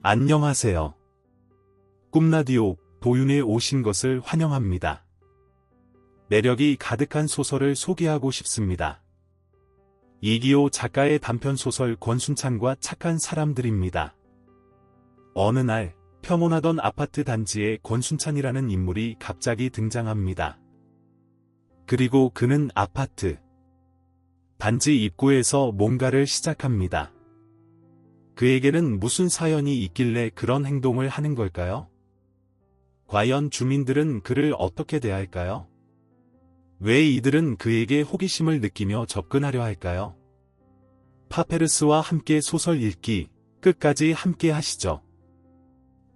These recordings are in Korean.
안녕하세요. 꿈라디오 도윤에 오신 것을 환영합니다. 매력이 가득한 소설을 소개하고 싶습니다. 이기호 작가의 단편소설 권순찬과 착한 사람들입니다. 어느 날 평온하던 아파트 단지에 권순찬이라는 인물이 갑자기 등장합니다. 그리고 그는 아파트 단지 입구에서 뭔가를 시작합니다. 그에게는 무슨 사연이 있길래 그런 행동을 하는 걸까요? 과연 주민들은 그를 어떻게 대할까요? 왜 이들은 그에게 호기심을 느끼며 접근하려 할까요? 파페르스와 함께 소설 읽기, 끝까지 함께 하시죠.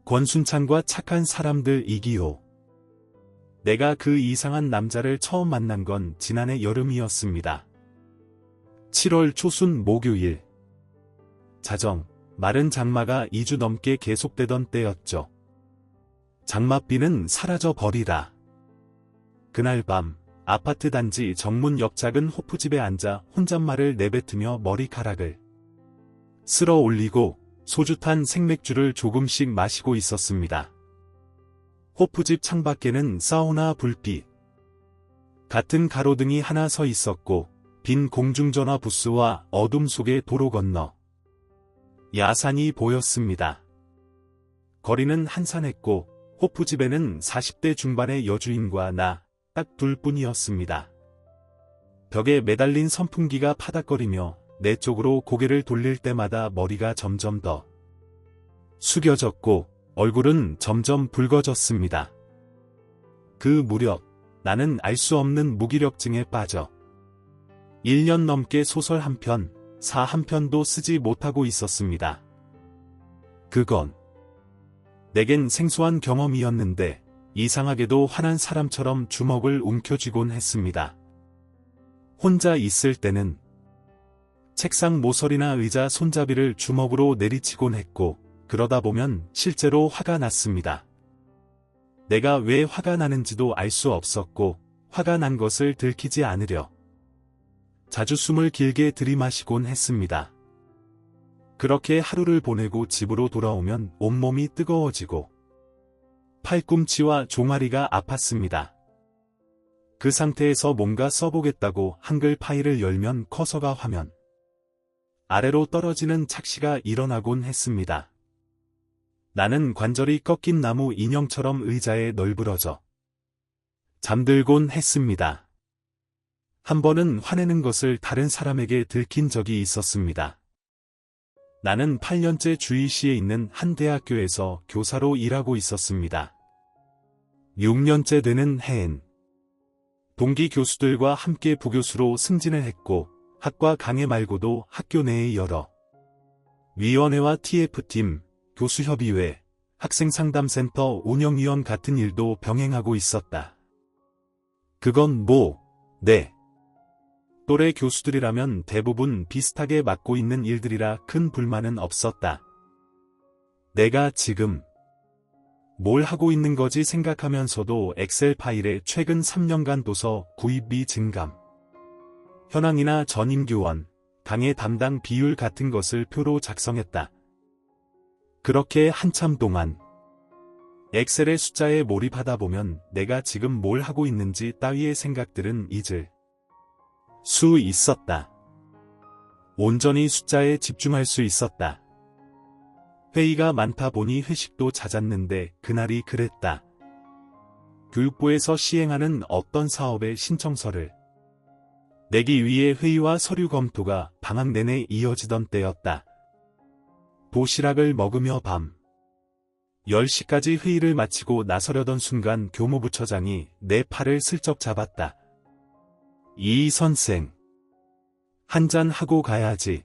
권순찬과 착한 사람들 이기호. 내가 그 이상한 남자를 처음 만난 건 지난해 여름이었습니다. 7월 초순 목요일. 자정, 마른 장마가 2주 넘게 계속되던 때였죠. 장맛비는 사라져 버리라. 그날 밤, 아파트 단지 정문 옆 작은 호프집에 앉아 혼잣말을 내뱉으며 머리카락을 쓸어 올리고 소주 탄 생맥주를 조금씩 마시고 있었습니다. 호프집 창밖에는 사우나 불빛 같은 가로등이 하나 서 있었고, 빈 공중전화 부스와 어둠 속의 도로 건너 야산이 보였습니다. 거리는 한산했고 호프집에는 40대 중반의 여주인과 나 딱 둘뿐이었습니다. 벽에 매달린 선풍기가 파닥거리며 내 쪽으로 고개를 돌릴 때마다 머리가 점점 더 숙여졌고 얼굴은 점점 붉어졌습니다. 그 무렵 나는 알 수 없는 무기력증에 빠져 1년 넘게 소설 한 편, 사 한 편도 쓰지 못하고 있었습니다. 그건 내겐 생소한 경험이었는데 이상하게도 화난 사람처럼 주먹을 움켜쥐곤 했습니다. 혼자 있을 때는 책상 모서리나 의자 손잡이를 주먹으로 내리치곤 했고, 그러다 보면 실제로 화가 났습니다. 내가 왜 화가 나는지도 알 수 없었고, 화가 난 것을 들키지 않으려 자주 숨을 길게 들이마시곤 했습니다. 그렇게 하루를 보내고 집으로 돌아오면 온몸이 뜨거워지고 팔꿈치와 종아리가 아팠습니다. 그 상태에서 뭔가 써보겠다고 한글 파일을 열면 커서가 화면 아래로 떨어지는 착시가 일어나곤 했습니다. 나는 관절이 꺾인 나무 인형처럼 의자에 널브러져 잠들곤 했습니다. 한 번은 화내는 것을 다른 사람에게 들킨 적이 있었습니다. 나는 8년째 주위시에 있는 한 대학교에서 교사로 일하고 있었습니다. 6년째 되는 해엔 동기 교수들과 함께 부교수로 승진을 했고, 학과 강의 말고도 학교 내의 여러 위원회와 TF팀, 교수협의회, 학생상담센터 운영위원 같은 일도 병행하고 있었다. 그건 내 또래 교수들이라면 대부분 비슷하게 맡고 있는 일들이라 큰 불만은 없었다. 내가 지금 뭘 하고 있는 거지 생각하면서도 엑셀 파일에 최근 3년간 도서 구입비 증감, 현황이나 전임 교원, 강의 담당 비율 같은 것을 표로 작성했다. 그렇게 한참 동안 엑셀의 숫자에 몰입하다 보면 내가 지금 뭘 하고 있는지 따위의 생각들은 잊을 수 있었다. 온전히 숫자에 집중할 수 있었다. 회의가 많다 보니 회식도 잦았는데 그날이 그랬다. 교육부에서 시행하는 어떤 사업의 신청서를 내기 위해 회의와 서류 검토가 방학 내내 이어지던 때였다. 도시락을 먹으며 밤 10시까지 회의를 마치고 나서려던 순간 교무부처장이 내 팔을 슬쩍 잡았다. 이 선생, 한잔 하고 가야지.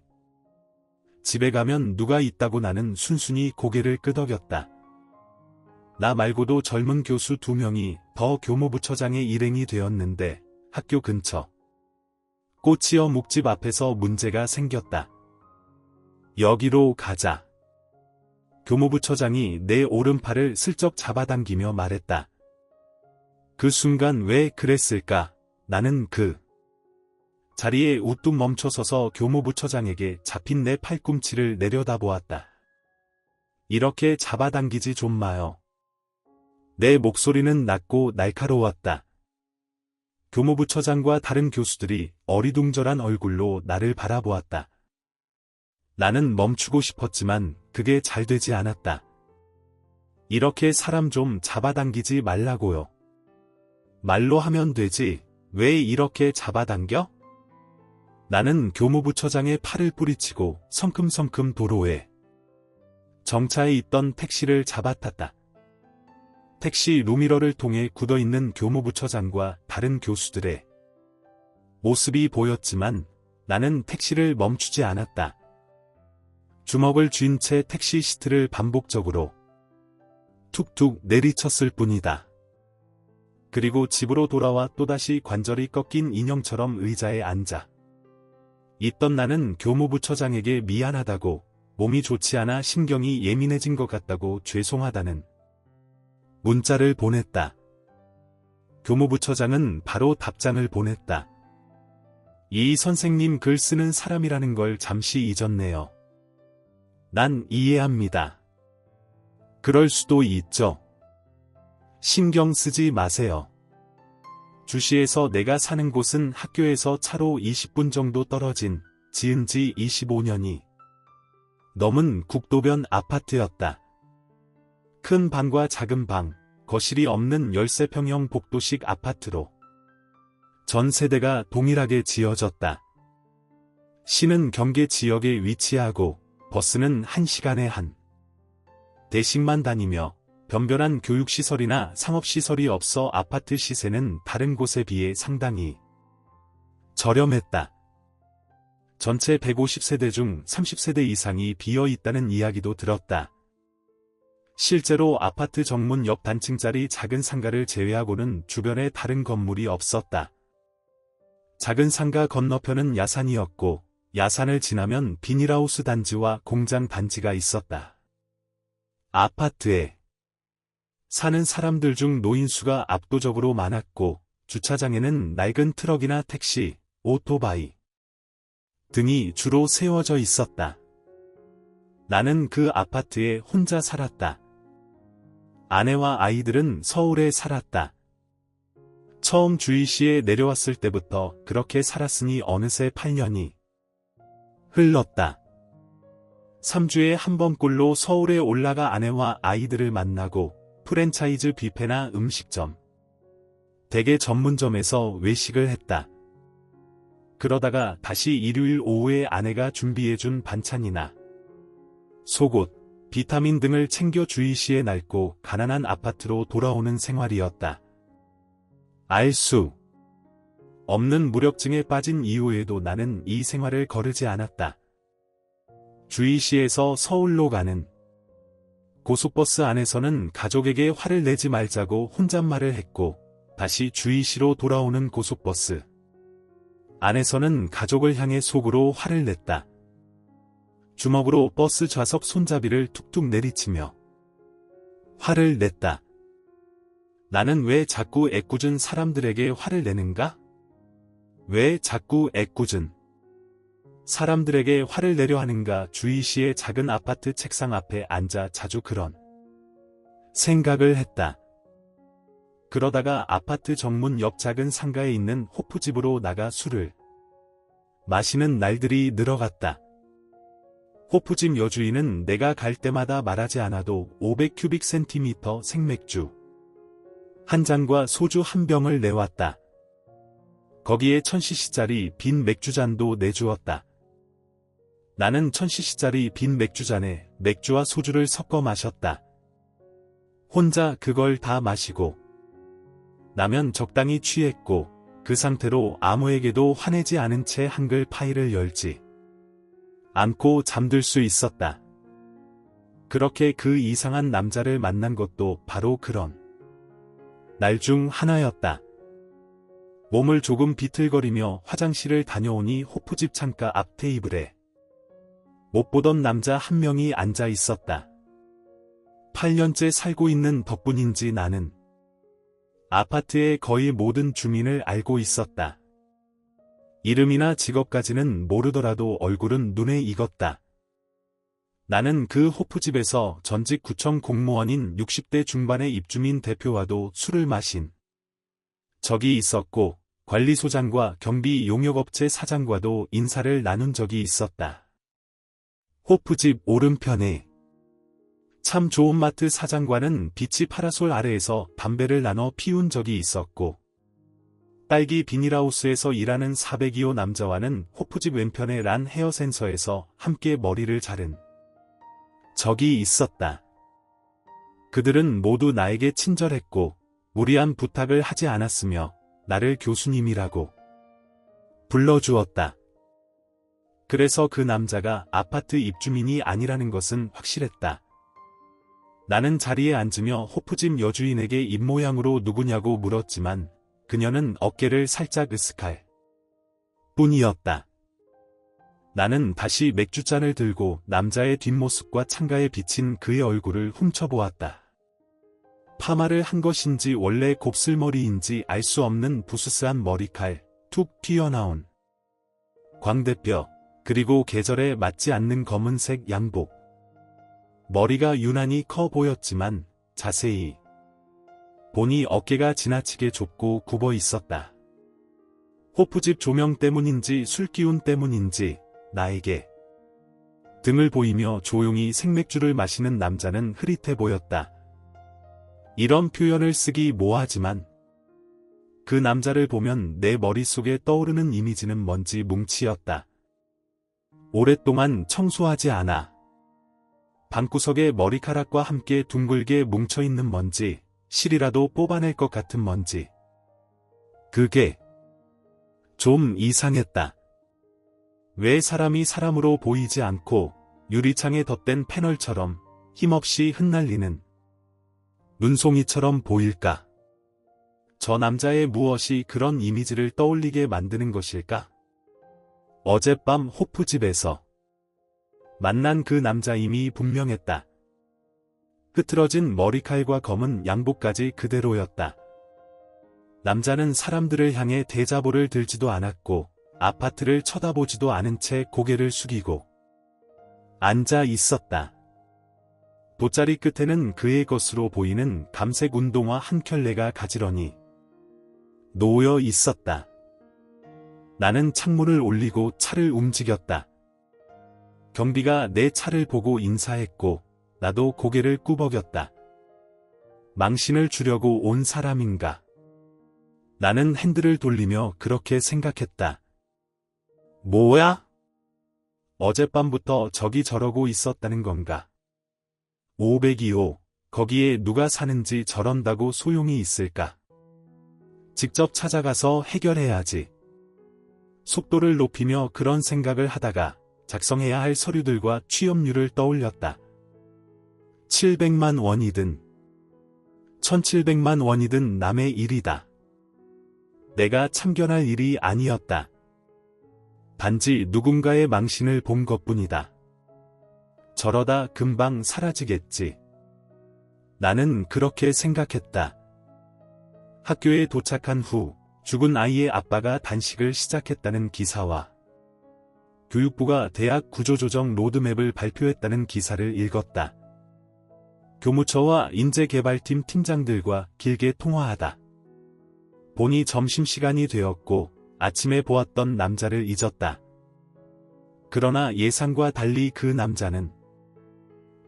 집에 가면 누가 있다고 나는 순순히 고개를 끄덕였다. 나 말고도 젊은 교수 2명이 더 교무부처장의 일행이 되었는데 학교 근처 꽃이어 묵집 앞에서 문제가 생겼다. 여기로 가자. 교무부처장이 내 오른팔을 슬쩍 잡아당기며 말했다. 그 순간 왜 그랬을까? 나는 그 자리에 우뚝 멈춰서서 교무부처장에게 잡힌 내 팔꿈치를 내려다보았다. 이렇게 잡아당기지 좀 마요. 내 목소리는 낮고 날카로웠다. 교무부처장과 다른 교수들이 어리둥절한 얼굴로 나를 바라보았다. 나는 멈추고 싶었지만 그게 잘 되지 않았다. 이렇게 사람 좀 잡아당기지 말라고요. 말로 하면 되지, 왜 이렇게 잡아당겨? 나는 교무부처장의 팔을 뿌리치고 성큼성큼 도로에 정차해 있던 택시를 잡아탔다. 택시 루미러를 통해 굳어있는 교무부처장과 다른 교수들의 모습이 보였지만 나는 택시를 멈추지 않았다. 주먹을 쥔 채 택시 시트를 반복적으로 툭툭 내리쳤을 뿐이다. 그리고 집으로 돌아와 또다시 관절이 꺾인 인형처럼 의자에 앉아 있던 나는 교무부처장에게 미안하다고, 몸이 좋지 않아 신경이 예민해진 것 같다고 죄송하다는 문자를 보냈다. 교무부처장은 바로 답장을 보냈다. 이 선생님 글 쓰는 사람이라는 걸 잠시 잊었네요. 난 이해합니다. 그럴 수도 있죠. 신경 쓰지 마세요. 주시에서 내가 사는 곳은 학교에서 차로 20분 정도 떨어진 지은 지 25년이 넘은 국도변 아파트였다. 큰 방과 작은 방, 거실이 없는 13평형 복도식 아파트로 전 세대가 동일하게 지어졌다. 시는 경계 지역에 위치하고 버스는 1시간에 한 대씩만 다니며 변변한 교육시설이나 상업시설이 없어 아파트 시세는 다른 곳에 비해 상당히 저렴했다. 전체 150세대 중 30세대 이상이 비어 있다는 이야기도 들었다. 실제로 아파트 정문 옆 단층짜리 작은 상가를 제외하고는 주변에 다른 건물이 없었다. 작은 상가 건너편은 야산이었고 야산을 지나면 비닐하우스 단지와 공장 단지가 있었다. 아파트에 사는 사람들 중 노인수가 압도적으로 많았고 주차장에는 낡은 트럭이나 택시, 오토바이 등이 주로 세워져 있었다. 나는 그 아파트에 혼자 살았다. 아내와 아이들은 서울에 살았다. 처음 주위시에 내려왔을 때부터 그렇게 살았으니 어느새 8년이 흘렀다. 3주에 한 번꼴로 서울에 올라가 아내와 아이들을 만나고 프랜차이즈 뷔페나 음식점, 대게 전문점에서 외식을 했다. 그러다가 다시 일요일 오후에 아내가 준비해준 반찬이나 속옷, 비타민 등을 챙겨 주위시에 낡고 가난한 아파트로 돌아오는 생활이었다. 알 수 없는 무력증에 빠진 이후에도 나는 이 생활을 거르지 않았다. 주위시에서 서울로 가는 고속버스 안에서는 가족에게 화를 내지 말자고 혼잣말을 했고 다시 주위시로 돌아오는 고속버스 안에서는 가족을 향해 속으로 화를 냈다. 주먹으로 버스 좌석 손잡이를 툭툭 내리치며 화를 냈다. 나는 왜 자꾸 애꿎은 사람들에게 화를 내는가? 왜 자꾸 애꿎은 사람들에게 화를 내려 하는가? 주위시의 작은 아파트 책상 앞에 앉아 자주 그런 생각을 했다. 그러다가 아파트 정문 옆 작은 상가에 있는 호프집으로 나가 술을 마시는 날들이 늘어갔다. 호프집 여주인은 내가 갈 때마다 말하지 않아도 500큐빅센티미터 생맥주 한 잔과 소주 한 병을 내왔다. 거기에 1000cc짜리 빈 맥주잔도 내주었다. 나는 1000cc짜리 빈 맥주잔에 맥주와 소주를 섞어 마셨다. 혼자 그걸 다 마시고 나면 적당히 취했고 그 상태로 아무에게도 화내지 않은 채 한글 파일을 열지 않고 잠들 수 있었다. 그렇게 그 이상한 남자를 만난 것도 바로 그런 날 중 하나였다. 몸을 조금 비틀거리며 화장실을 다녀오니 호프집 창가 앞 테이블에 못 보던 남자 한 명이 앉아 있었다. 8년째 살고 있는 덕분인지 나는 아파트의 거의 모든 주민을 알고 있었다. 이름이나 직업까지는 모르더라도 얼굴은 눈에 익었다. 나는 그 호프집에서 전직 구청 공무원인 60대 중반의 입주민 대표와도 술을 마신 적이 있었고 관리소장과 경비 용역업체 사장과도 인사를 나눈 적이 있었다. 호프집 오른편에 참 좋은 마트 사장과는 비치 파라솔 아래에서 담배를 나눠 피운 적이 있었고 딸기 비닐하우스에서 일하는 402호 남자와는 호프집 왼편의 란 헤어센서에서 함께 머리를 자른 적이 있었다. 그들은 모두 나에게 친절했고 무리한 부탁을 하지 않았으며 나를 교수님이라고 불러주었다. 그래서 그 남자가 아파트 입주민이 아니라는 것은 확실했다. 나는 자리에 앉으며 호프집 여주인에게 입모양으로 누구냐고 물었지만 그녀는 어깨를 살짝 으쓱할 뿐이었다. 나는 다시 맥주잔을 들고 남자의 뒷모습과 창가에 비친 그의 얼굴을 훔쳐보았다. 파마를 한 것인지 원래 곱슬머리인지 알 수 없는 부스스한 머리칼, 툭 튀어나온 광대뼈, 그리고 계절에 맞지 않는 검은색 양복. 머리가 유난히 커 보였지만 자세히 보니 어깨가 지나치게 좁고 굽어 있었다. 호프집 조명 때문인지 술기운 때문인지 나에게 등을 보이며 조용히 생맥주를 마시는 남자는 흐릿해 보였다. 이런 표현을 쓰기 뭐하지만 그 남자를 보면 내 머릿속에 떠오르는 이미지는 먼지 뭉치였다. 오랫동안 청소하지 않아 방구석에 머리카락과 함께 둥글게 뭉쳐있는 먼지, 실이라도 뽑아낼 것 같은 먼지. 그게 좀 이상했다. 왜 사람이 사람으로 보이지 않고 유리창에 덧댄 패널처럼 힘없이 흩날리는 눈송이처럼 보일까? 저 남자의 무엇이 그런 이미지를 떠올리게 만드는 것일까? 어젯밤 호프집에서 만난 그 남자임이 분명했다. 흐트러진 머리칼과 검은 양복까지 그대로였다. 남자는 사람들을 향해 대자보를 들지도 않았고 아파트를 쳐다보지도 않은 채 고개를 숙이고 앉아 있었다. 돗자리 끝에는 그의 것으로 보이는 감색 운동화 한 켤레가 가지런히 놓여 있었다. 나는 창문을 올리고 차를 움직였다. 경비가 내 차를 보고 인사했고 나도 고개를 꾸벅였다. 망신을 주려고 온 사람인가? 나는 핸들을 돌리며 그렇게 생각했다. 뭐야? 어젯밤부터 저기 저러고 있었다는 건가? 502호, 거기에 누가 사는지 저런다고 소용이 있을까? 직접 찾아가서 해결해야지. 속도를 높이며 그런 생각을 하다가 작성해야 할 서류들과 취업률을 떠올렸다. 700만 원이든 1700만 원이든 남의 일이다. 내가 참견할 일이 아니었다. 단지 누군가의 망신을 본 것뿐이다. 저러다 금방 사라지겠지. 나는 그렇게 생각했다. 학교에 도착한 후 죽은 아이의 아빠가 단식을 시작했다는 기사와 교육부가 대학 구조조정 로드맵을 발표했다는 기사를 읽었다. 교무처와 인재개발팀 팀장들과 길게 통화하다 보니 점심시간이 되었고 아침에 보았던 남자를 잊었다. 그러나 예상과 달리 그 남자는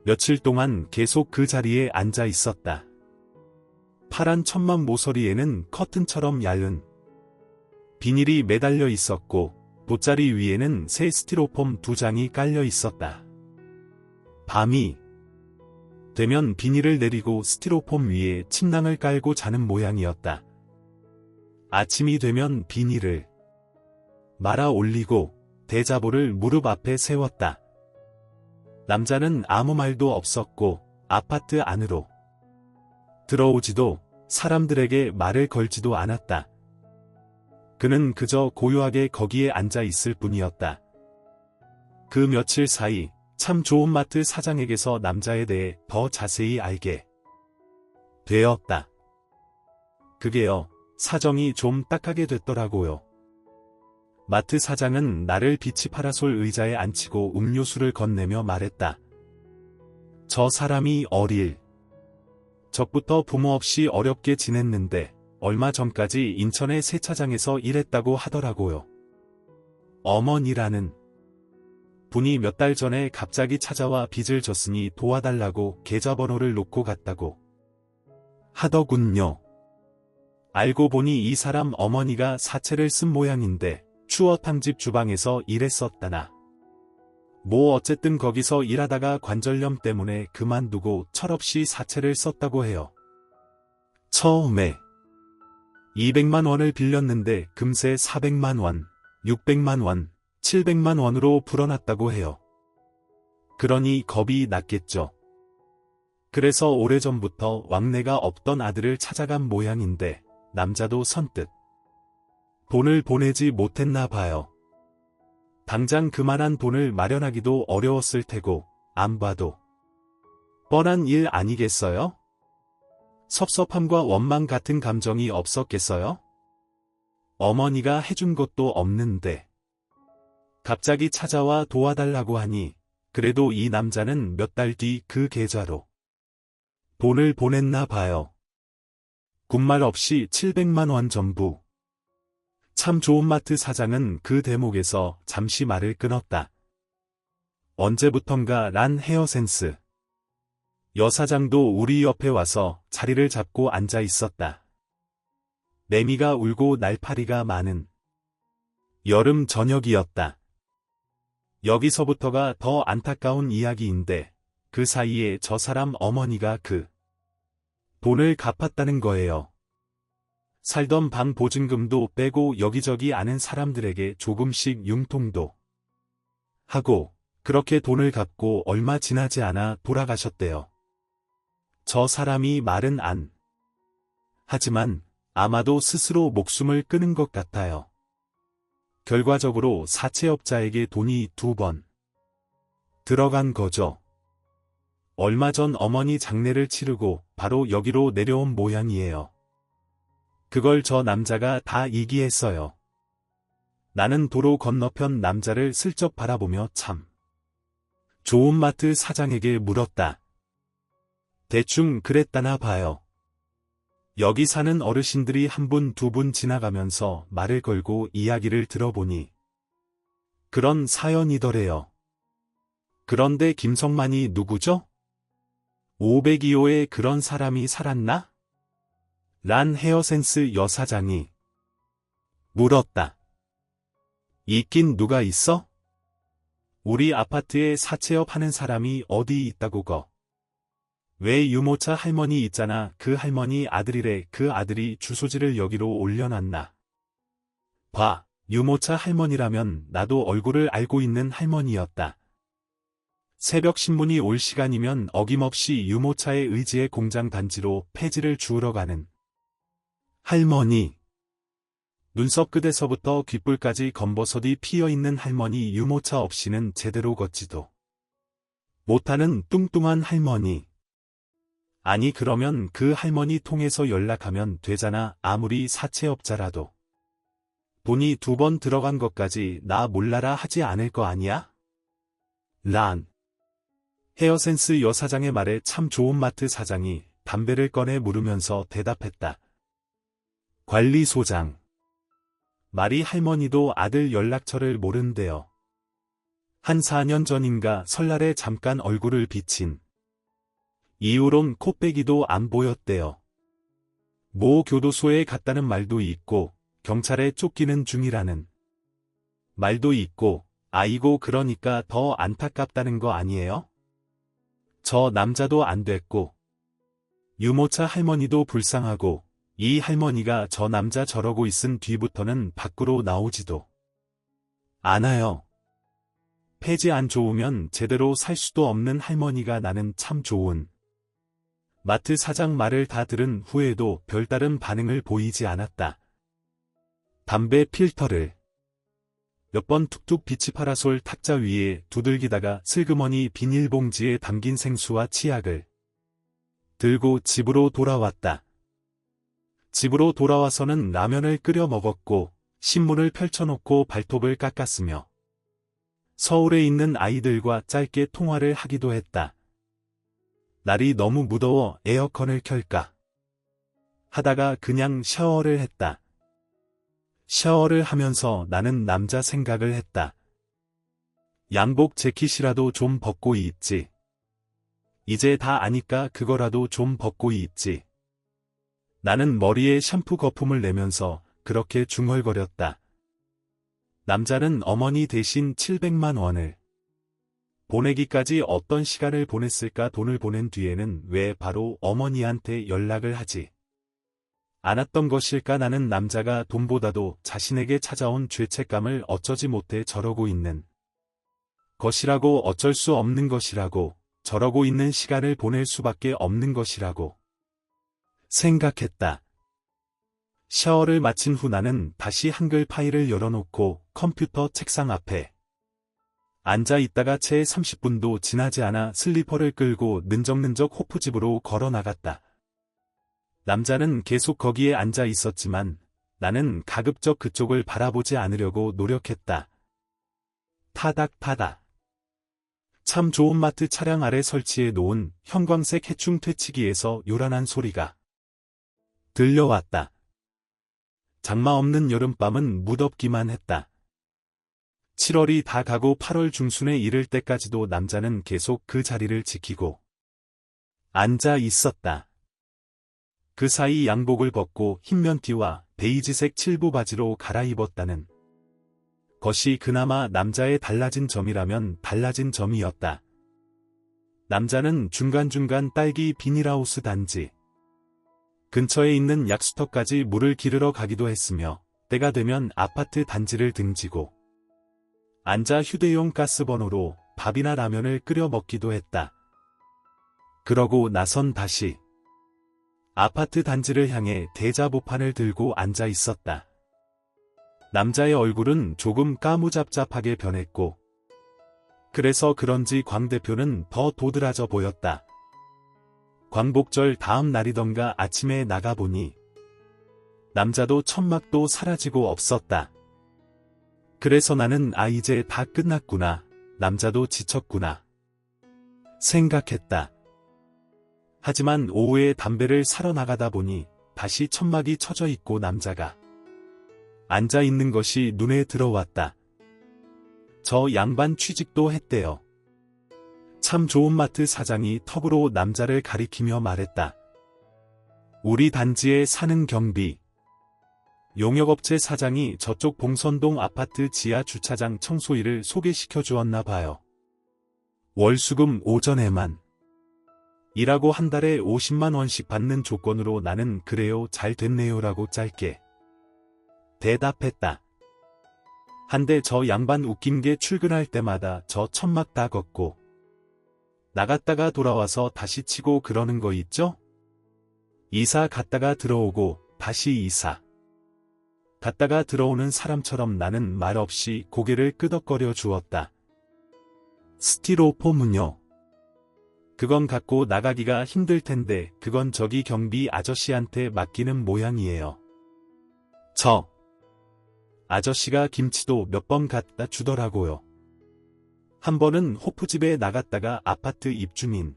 며칠 동안 계속 그 자리에 앉아 있었다. 파란 천막 모서리에는 커튼처럼 얇은 비닐이 매달려 있었고 돗자리 위에는 새 스티로폼 2장이 깔려 있었다. 밤이 되면 비닐을 내리고 스티로폼 위에 침낭을 깔고 자는 모양이었다. 아침이 되면 비닐을 말아 올리고 대자보를 무릎 앞에 세웠다. 남자는 아무 말도 없었고 아파트 안으로 들어오지도 사람들에게 말을 걸지도 않았다. 그는 그저 고요하게 거기에 앉아 있을 뿐이었다. 그 며칠 사이 참 좋은 마트 사장에게서 남자에 대해 더 자세히 알게 되었다. 그게요, 사정이 좀 딱하게 됐더라고요. 마트 사장은 나를 비치 파라솔 의자에 앉히고 음료수를 건네며 말했다. 저 사람이 어릴 적부터 부모 없이 어렵게 지냈는데 얼마 전까지 인천의 세차장에서 일했다고 하더라고요. 어머니라는 분이 몇 달 전에 갑자기 찾아와 빚을 졌으니 도와달라고 계좌번호를 놓고 갔다고 하더군요. 알고 보니 이 사람 어머니가 사채를 쓴 모양인데 추어탕집 주방에서 일했었다나. 뭐 어쨌든 거기서 일하다가 관절염 때문에 그만두고 철없이 사채를 썼다고 해요. 처음에 200만 원을 빌렸는데 금세 400만 원, 600만 원, 700만 원으로 불어났다고 해요. 그러니 겁이 났겠죠. 그래서 오래전부터 왕래가 없던 아들을 찾아간 모양인데 남자도 선뜻 돈을 보내지 못했나 봐요. 당장 그만한 돈을 마련하기도 어려웠을 테고 안 봐도 뻔한 일 아니겠어요? 섭섭함과 원망 같은 감정이 없었겠어요? 어머니가 해준 것도 없는데 갑자기 찾아와 도와달라고 하니 그래도 이 남자는 몇 달 뒤 그 계좌로 돈을 보냈나 봐요. 군말 없이 700만 원 전부. 참 좋은 마트 사장은 그 대목에서 잠시 말을 끊었다. 언제부턴가 난 헤어센스 여사장도 우리 옆에 와서 자리를 잡고 앉아 있었다. 매미가 울고 날파리가 많은 여름 저녁이었다. 여기서부터가 더 안타까운 이야기인데 그 사이에 저 사람 어머니가 그 돈을 갚았다는 거예요. 살던 방 보증금도 빼고 여기저기 아는 사람들에게 조금씩 융통도 하고 그렇게 돈을 갚고 얼마 지나지 않아 돌아가셨대요. 저 사람이 말은 안 하지만 아마도 스스로 목숨을 끊은 것 같아요. 결과적으로 사채업자에게 돈이 2번 들어간 거죠. 얼마 전 어머니 장례를 치르고 바로 여기로 내려온 모양이에요. 그걸 저 남자가 다 얘기했어요. 나는 도로 건너편 남자를 슬쩍 바라보며 참 좋은 마트 사장에게 물었다. 대충 그랬다나 봐요. 여기 사는 어르신들이 한 분, 두 분 지나가면서 말을 걸고 이야기를 들어보니 그런 사연이더래요. 그런데 김성만이 누구죠? 502호에 그런 사람이 살았나? 란 헤어센스 여사장이 물었다. 있긴 누가 있어? 우리 아파트에 사채업 하는 사람이 어디 있다고 거. 왜 유모차 할머니 있잖아. 그 할머니 아들이래. 그 아들이 주소지를 여기로 올려놨나. 봐, 유모차 할머니라면 나도 얼굴을 알고 있는 할머니였다. 새벽 신문이 올 시간이면 어김없이 유모차에 의지의 공장 단지로 폐지를 주우러 가는 할머니. 눈썹 끝에서부터 귓불까지 검버섯이 피어있는 할머니. 유모차 없이는 제대로 걷지도 못하는 뚱뚱한 할머니. 아니 그러면 그 할머니 통해서 연락하면 되잖아. 아무리 사채업자라도 돈이 2번 들어간 것까지 나 몰라라 하지 않을 거 아니야? 란 헤어센스 여사장의 말에 참 좋은 마트 사장이 담배를 꺼내 물으면서 대답했다. 관리소장. 말이 할머니도 아들 연락처를 모른대요. 한 4년 전인가 설날에 잠깐 얼굴을 비친 이후론 코빼기도 안 보였대요. 모 교도소에 갔다는 말도 있고 경찰에 쫓기는 중이라는 말도 있고 아이고 그러니까 더 안타깝다는 거 아니에요? 저 남자도 안 됐고 유모차 할머니도 불쌍하고 이 할머니가 저 남자 저러고 있은 뒤부터는 밖으로 나오지도 않아요. 폐지 안 좋으면 제대로 살 수도 없는 할머니가 나는 참 좋은 마트 사장 말을 다 들은 후에도 별다른 반응을 보이지 않았다. 담배 필터를 몇 번 툭툭 비치 파라솔 탁자 위에 두들기다가 슬그머니 비닐봉지에 담긴 생수와 치약을 들고 집으로 돌아왔다. 집으로 돌아와서는 라면을 끓여 먹었고 신문을 펼쳐놓고 발톱을 깎았으며 서울에 있는 아이들과 짧게 통화를 하기도 했다. 날이 너무 무더워 에어컨을 켤까 하다가 그냥 샤워를 했다. 샤워를 하면서 나는 남자 생각을 했다. 양복 재킷이라도 좀 벗고 입지. 이제 다 아니까 그거라도 좀 벗고 입지. 나는 머리에 샴푸 거품을 내면서 그렇게 중얼거렸다. 남자는 어머니 대신 700만 원을 보내기까지 어떤 시간을 보냈을까. 돈을 보낸 뒤에는 왜 바로 어머니한테 연락을 하지 않았던 것일까. 나는 남자가 돈보다도 자신에게 찾아온 죄책감을 어쩌지 못해 저러고 있는 것이라고, 어쩔 수 없는 것이라고, 저러고 있는 시간을 보낼 수밖에 없는 것이라고 생각했다. 샤워를 마친 후 나는 다시 한글 파일을 열어놓고 컴퓨터 책상 앞에 앉아 있다가 채 30분도 지나지 않아 슬리퍼를 끌고 는적는적 호프집으로 걸어 나갔다. 남자는 계속 거기에 앉아 있었지만 나는 가급적 그쪽을 바라보지 않으려고 노력했다. 타닥타닥. 참 좋은 마트 차량 아래 설치해 놓은 형광색 해충 퇴치기에서 요란한 소리가 들려왔다. 장마 없는 여름밤은 무덥기만 했다. 7월이 다 가고 8월 중순에 이를 때까지도 남자는 계속 그 자리를 지키고 앉아 있었다. 그 사이 양복을 벗고 흰 면티와 베이지색 칠부 바지로 갈아입었다는 것이 그나마 남자의 달라진 점이라면 달라진 점이었다. 남자는 중간중간 딸기 비닐하우스 단지 근처에 있는 약수터까지 물을 기르러 가기도 했으며 때가 되면 아파트 단지를 등지고 앉아 휴대용 가스버너로 밥이나 라면을 끓여 먹기도 했다. 그러고 나선 다시 아파트 단지를 향해 대자보판을 들고 앉아 있었다. 남자의 얼굴은 조금 까무잡잡하게 변했고 그래서 그런지 광 대표는 더 도드라져 보였다. 광복절 다음 날이던가 아침에 나가보니 남자도 천막도 사라지고 없었다. 그래서 나는 이제 다 끝났구나. 남자도 지쳤구나 생각했다. 하지만 오후에 담배를 사러 나가다 보니 다시 천막이 쳐져 있고 남자가 앉아 있는 것이 눈에 들어왔다. 저 양반 취직도 했대요. 참 좋은 마트 사장이 턱으로 남자를 가리키며 말했다. 우리 단지에 사는 경비 용역업체 사장이 저쪽 봉선동 아파트 지하 주차장 청소 일을 소개시켜 주었나 봐요. 월수금 오전에만 일하고 한 달에 50만 원씩 받는 조건으로. 나는 그래요, 잘 됐네요라고 짧게 대답했다. 한데 저 양반 웃긴 게 출근할 때마다 저 천막 다 걷고 나갔다가 돌아와서 다시 치고 그러는 거 있죠? 이사 갔다가 들어오고 다시 이사 갔다가 들어오는 사람처럼. 나는 말없이 고개를 끄덕거려 주었다. 스티로폼은요? 그건 갖고 나가기가 힘들 텐데 그건 저기 경비 아저씨한테 맡기는 모양이에요. 저 아저씨가 김치도 몇 번 갖다 주더라고요. 한 번은 호프집에 나갔다가 아파트 입주민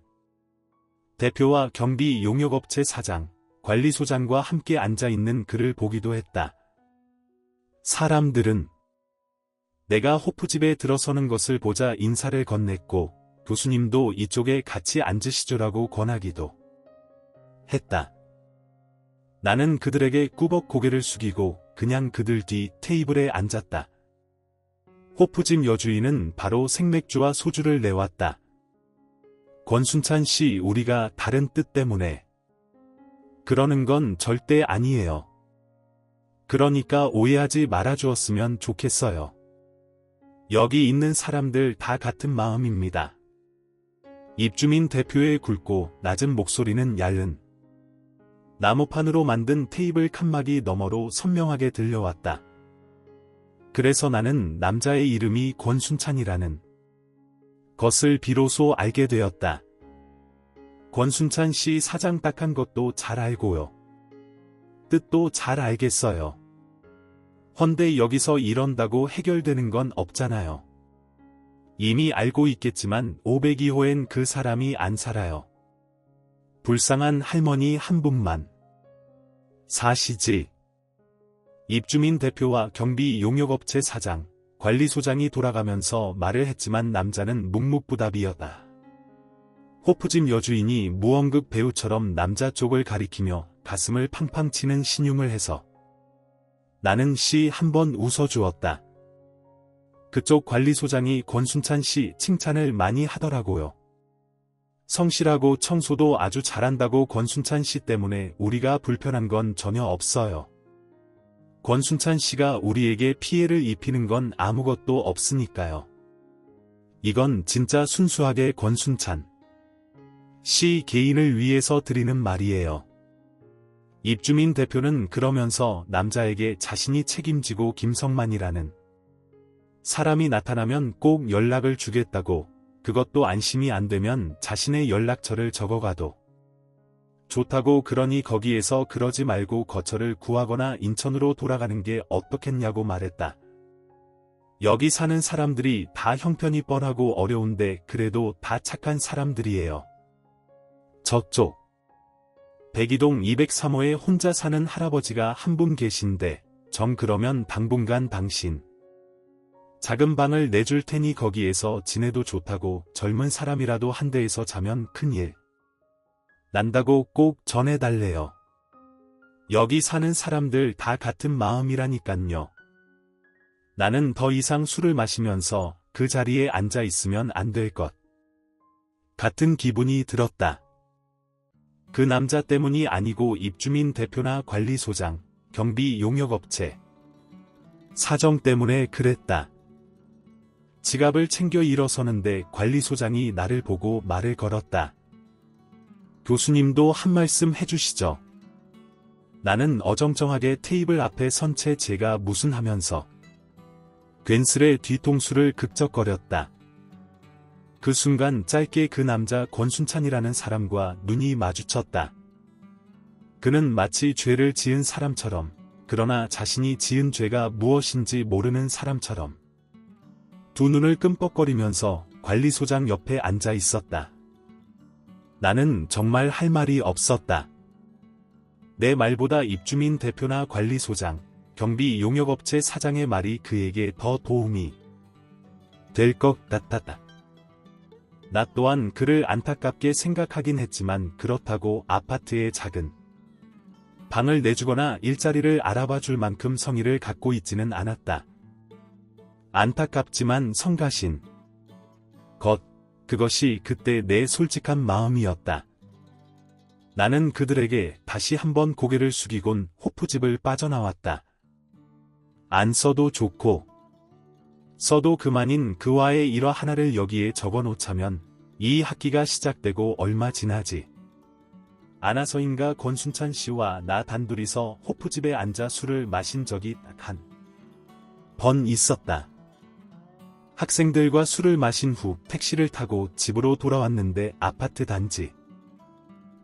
대표와 경비 용역업체 사장, 관리소장과 함께 앉아있는 그를 보기도 했다. 사람들은 내가 호프집에 들어서는 것을 보자 인사를 건넸고 교수님도 이쪽에 같이 앉으시죠라고 권하기도 했다. 나는 그들에게 꾸벅 고개를 숙이고 그냥 그들 뒤 테이블에 앉았다. 호프집 여주인은 바로 생맥주와 소주를 내왔다. 권순찬 씨, 우리가 다른 뜻 때문에 그러는 건 절대 아니에요. 그러니까 오해하지 말아주었으면 좋겠어요. 여기 있는 사람들 다 같은 마음입니다. 입주민 대표의 굵고 낮은 목소리는 얇은 나무판으로 만든 테이블 칸막이 너머로 선명하게 들려왔다. 그래서 나는 남자의 이름이 권순찬이라는 것을 비로소 알게 되었다. 권순찬 씨 사장 딱한 것도 잘 알고요. 뜻도 잘 알겠어요. 헌데 여기서 이런다고 해결되는 건 없잖아요. 이미 알고 있겠지만 502호엔 그 사람이 안 살아요. 불쌍한 할머니 한 분만 사시지. 입주민 대표와 경비 용역업체 사장, 관리소장이 돌아가면서 말을 했지만 남자는 묵묵부답이었다. 호프집 여주인이 무언극 배우처럼 남자 쪽을 가리키며 가슴을 팡팡 치는 신용을 해서 나는 씨 한번 웃어주었다. 그쪽 관리소장이 권순찬 씨 칭찬을 많이 하더라고요. 성실하고 청소도 아주 잘한다고. 권순찬 씨 때문에 우리가 불편한 건 전혀 없어요. 권순찬 씨가 우리에게 피해를 입히는 건 아무것도 없으니까요. 이건 진짜 순수하게 권순찬 씨 개인을 위해서 드리는 말이에요. 입주민 대표는 그러면서 남자에게 자신이 책임지고 김성만이라는 사람이 나타나면 꼭 연락을 주겠다고, 그것도 안심이 안 되면 자신의 연락처를 적어가도 좋다고. 그러니 거기에서 그러지 말고 거처를 구하거나 인천으로 돌아가는 게 어떻겠냐고 말했다. 여기 사는 사람들이 다 형편이 뻔하고 어려운데 그래도 다 착한 사람들이에요. 저쪽 백이동 203호에 혼자 사는 할아버지가 한 분 계신데 정 그러면 당분간 당신 작은 방을 내줄 테니 거기에서 지내도 좋다고. 젊은 사람이라도 한 대에서 자면 큰일 난다고 꼭 전해달래요. 여기 사는 사람들 다 같은 마음이라니깐요. 나는 더 이상 술을 마시면서 그 자리에 앉아 있으면 안 될 것 같은 기분이 들었다. 그 남자 때문이 아니고 입주민 대표나 관리소장, 경비 용역업체 사정 때문에 그랬다. 지갑을 챙겨 일어서는데 관리소장이 나를 보고 말을 걸었다. 교수님도 한 말씀 해주시죠. 나는 어정쩡하게 테이블 앞에 선 채 제가 무슨 하면서 괜스레 뒤통수를 극적거렸다. 그 순간 짧게 그 남자 권순찬이라는 사람과 눈이 마주쳤다. 그는 마치 죄를 지은 사람처럼, 그러나 자신이 지은 죄가 무엇인지 모르는 사람처럼 두 눈을 끔뻑거리면서 관리소장 옆에 앉아 있었다. 나는 정말 할 말이 없었다. 내 말보다 입주민 대표나 관리소장, 경비 용역업체 사장의 말이 그에게 더 도움이 될 것 같았다. 나 또한 그를 안타깝게 생각하긴 했지만 그렇다고 아파트의 작은 방을 내주거나 일자리를 알아봐 줄 만큼 성의를 갖고 있지는 않았다. 안타깝지만 성가신 그것이 그때 내 솔직한 마음이었다. 나는 그들에게 다시 한번 고개를 숙이곤 호프집을 빠져나왔다. 안 써도 좋고 써도 그만인 그와의 일화 하나를 여기에 적어놓자면 이 학기가 시작되고 얼마 지나지 않아서인가 권순찬 씨와 나 단둘이서 호프집에 앉아 술을 마신 적이 딱 한 번 있었다. 학생들과 술을 마신 후 택시를 타고 집으로 돌아왔는데 아파트 단지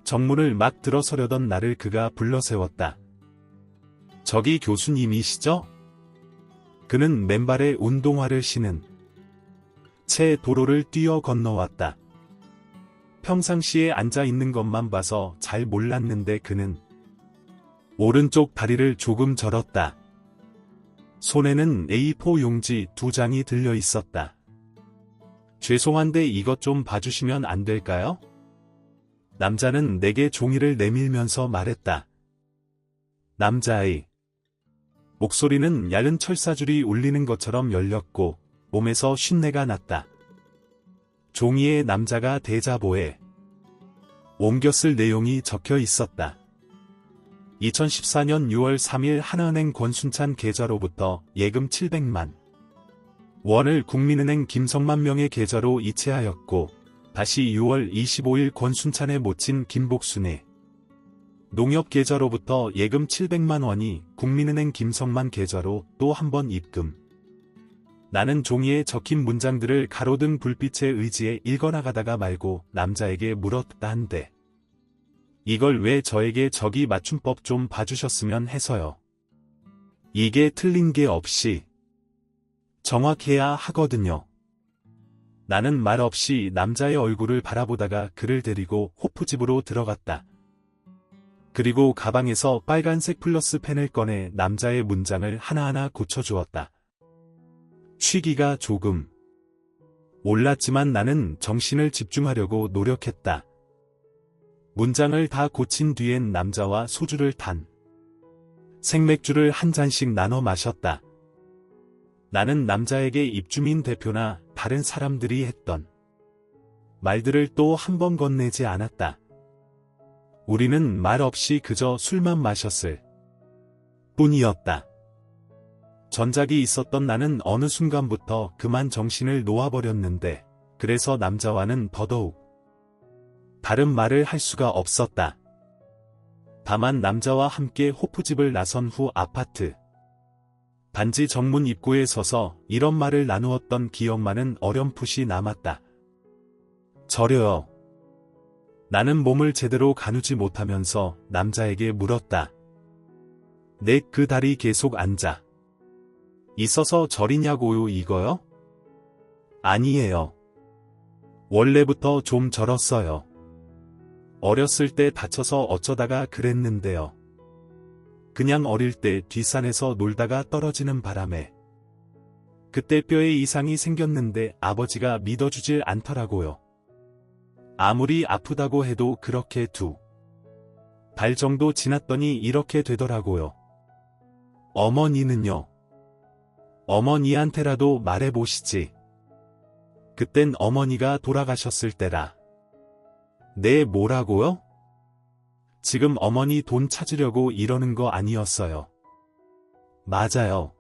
정문을 막 들어서려던 나를 그가 불러세웠다. 저기 교수님이시죠? 그는 맨발에 운동화를 신은 채 도로를 뛰어 건너왔다. 평상시에 앉아 있는 것만 봐서 잘 몰랐는데 그는 오른쪽 다리를 조금 절었다. 손에는 A4 용지 2장이 들려 있었다. 죄송한데 이것 좀 봐주시면 안 될까요? 남자는 내게 종이를 내밀면서 말했다. 남자의 목소리는 얇은 철사줄이 울리는 것처럼 열렸고 몸에서 쉰내가 났다. 종이에 남자가 대자보에 옮겨 쓸 내용이 적혀 있었다. 2014년 6월 3일 하나은행 권순찬 계좌로부터 예금 700만 원을 국민은행 김성만 명의 계좌로 이체하였고, 다시 6월 25일 권순찬의 모친 김복순의 농협 계좌로부터 예금 700만 원이 국민은행 김성만 계좌로 또 한 번 입금. 나는 종이에 적힌 문장들을 가로등 불빛의 의지에 읽어나가다가 말고 남자에게 물었다 한데, 이걸 왜 저에게 저기 맞춤법 좀 봐주셨으면 해서요. 이게 틀린 게 없이 정확해야 하거든요. 나는 말 없이 남자의 얼굴을 바라보다가 그를 데리고 호프집으로 들어갔다. 그리고 가방에서 빨간색 플러스 펜을 꺼내 남자의 문장을 하나하나 고쳐주었다. 쉬기가 조금 올랐지만 나는 정신을 집중하려고 노력했다. 문장을 다 고친 뒤엔 남자와 소주를 탄 생맥주를 한 잔씩 나눠 마셨다. 나는 남자에게 입주민 대표나 다른 사람들이 했던 말들을 또 한 번 건네지 않았다. 우리는 말 없이 그저 술만 마셨을 뿐이었다. 전작이 있었던 나는 어느 순간부터 그만 정신을 놓아버렸는데, 그래서 남자와는 더더욱 다른 말을 할 수가 없었다. 다만 남자와 함께 호프집을 나선 후 아파트 단지 정문 입구에 서서 이런 말을 나누었던 기억만은 어렴풋이 남았다. 저려요. 나는 몸을 제대로 가누지 못하면서 남자에게 물었다. 내 그 다리 계속 앉아 있어서 저리냐고요 이거요? 아니에요. 원래부터 좀 저렀어요. 어렸을 때 다쳐서 어쩌다가 그랬는데요. 그냥 어릴 때 뒷산에서 놀다가 떨어지는 바람에 그때 뼈에 이상이 생겼는데 아버지가 믿어주질 않더라고요. 아무리 아프다고 해도 그렇게 2달 정도 지났더니 이렇게 되더라고요. 어머니는요? 어머니한테라도 말해보시지. 그땐 어머니가 돌아가셨을 때라. 네, 뭐라고요? 지금 어머니 돈 찾으려고 이러는 거 아니었어요. 맞아요.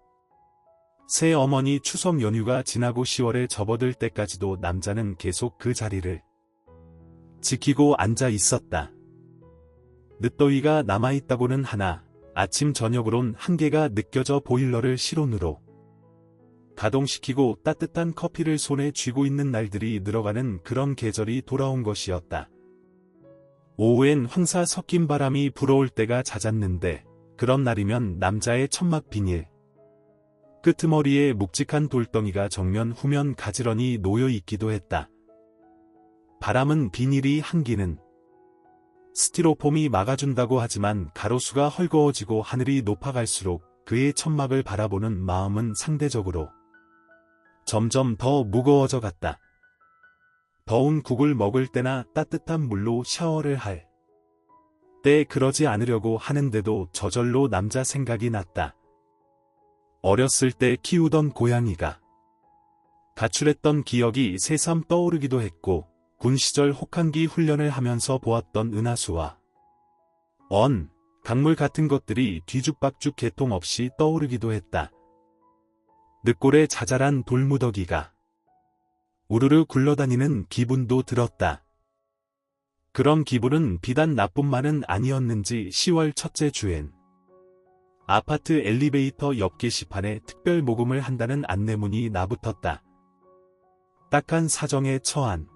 새 어머니 추석 연휴가 지나고 10월에 접어들 때까지도 남자는 계속 그 자리를 지키고 앉아 있었다. 늦더위가 남아있다고는 하나 아침 저녁으론 한계가 느껴져 보일러를 실온으로 가동시키고 따뜻한 커피를 손에 쥐고 있는 날들이 늘어가는 그런 계절이 돌아온 것이었다. 오후엔 황사 섞인 바람이 불어올 때가 잦았는데, 그런 날이면 남자의 천막 비닐 끄트머리에 묵직한 돌덩이가 정면 후면 가지런히 놓여 있기도 했다. 바람은 비닐이 한기는 스티로폼이 막아준다고 하지만 가로수가 헐거워지고 하늘이 높아갈수록 그의 천막을 바라보는 마음은 상대적으로 점점 더 무거워져 갔다. 더운 국을 먹을 때나 따뜻한 물로 샤워를 할 때 그러지 않으려고 하는데도 저절로 남자 생각이 났다. 어렸을 때 키우던 고양이가 가출했던 기억이 새삼 떠오르기도 했고, 군 시절 혹한기 훈련을 하면서 보았던 은하수와 강물 같은 것들이 뒤죽박죽 개통 없이 떠오르기도 했다. 늑골에 자잘한 돌무더기가 우르르 굴러다니는 기분도 들었다. 그런 기분은 비단 나뿐만은 아니었는지 10월 첫째 주엔 아파트 엘리베이터 옆 게시판에 특별 모금을 한다는 안내문이 나붙었다. 딱한 사정에 처한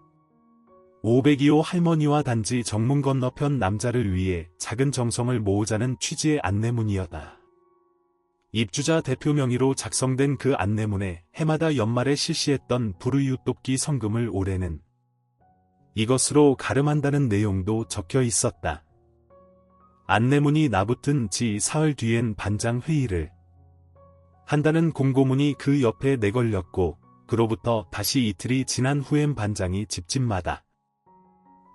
502호 할머니와 단지 정문 건너편 남자를 위해 작은 정성을 모으자는 취지의 안내문이었다. 입주자 대표 명의로 작성된 그 안내문에 해마다 연말에 실시했던 불우이웃돕기 성금을 올해는 이것으로 가름한다는 내용도 적혀 있었다. 안내문이 나붙은 지 사흘 뒤엔 반장 회의를 한다는 공고문이 그 옆에 내걸렸고, 그로부터 다시 이틀이 지난 후엔 반장이 집집마다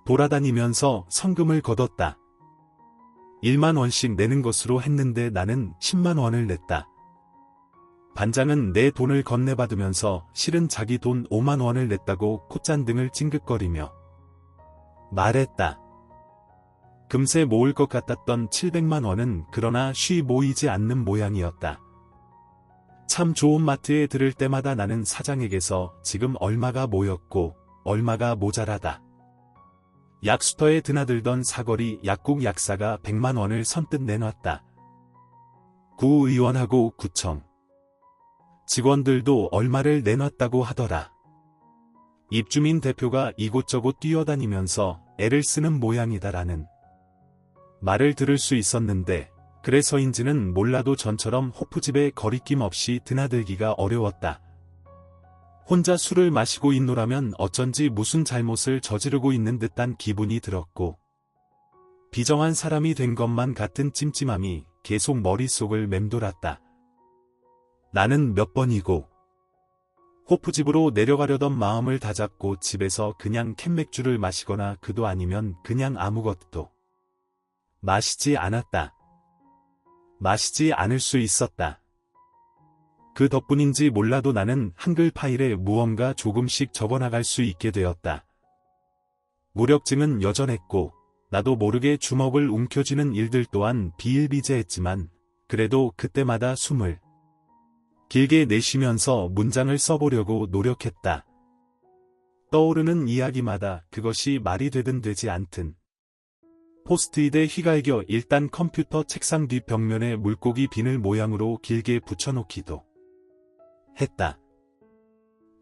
돌아다니면서 성금을 거뒀다. 1만 원씩 내는 것으로 했는데 나는 10만 원을 냈다. 반장은 내 돈을 건네받으면서 실은 자기 돈 5만 원을 냈다고 콧잔등을 찡긋거리며 말했다. 금세 모을 것 같았던 700만 원은 그러나 쉬 모이지 않는 모양이었다. 참 좋은 마트에 들을 때마다 나는 사장에게서 지금 얼마가 모였고 얼마가 모자라다. 약수터에 드나들던 사거리 약국 약사가 100만 원을 선뜻 내놨다. 구의원하고 구청 직원들도 얼마를 내놨다고 하더라. 입주민 대표가 이곳저곳 뛰어다니면서 애를 쓰는 모양이다라는 말을 들을 수 있었는데, 그래서인지는 몰라도 전처럼 호프집에 거리낌 없이 드나들기가 어려웠다. 혼자 술을 마시고 있노라면 어쩐지 무슨 잘못을 저지르고 있는 듯한 기분이 들었고, 비정한 사람이 된 것만 같은 찜찜함이 계속 머릿속을 맴돌았다. 나는 몇 번이고 호프집으로 내려가려던 마음을 다잡고 집에서 그냥 캔맥주를 마시거나 그도 아니면 그냥 아무것도 마시지 않았다. 마시지 않을 수 있었다. 그 덕분인지 몰라도 나는 한글 파일에 무언가 조금씩 적어나갈 수 있게 되었다. 무력증은 여전했고 나도 모르게 주먹을 움켜쥐는 일들 또한 비일비재했지만 그래도 그때마다 숨을 길게 내쉬면서 문장을 써보려고 노력했다. 떠오르는 이야기마다 그것이 말이 되든 되지 않든 포스트잇에 휘갈겨 일단 컴퓨터 책상 뒷 벽면에 물고기 비늘 모양으로 길게 붙여놓기도 했다.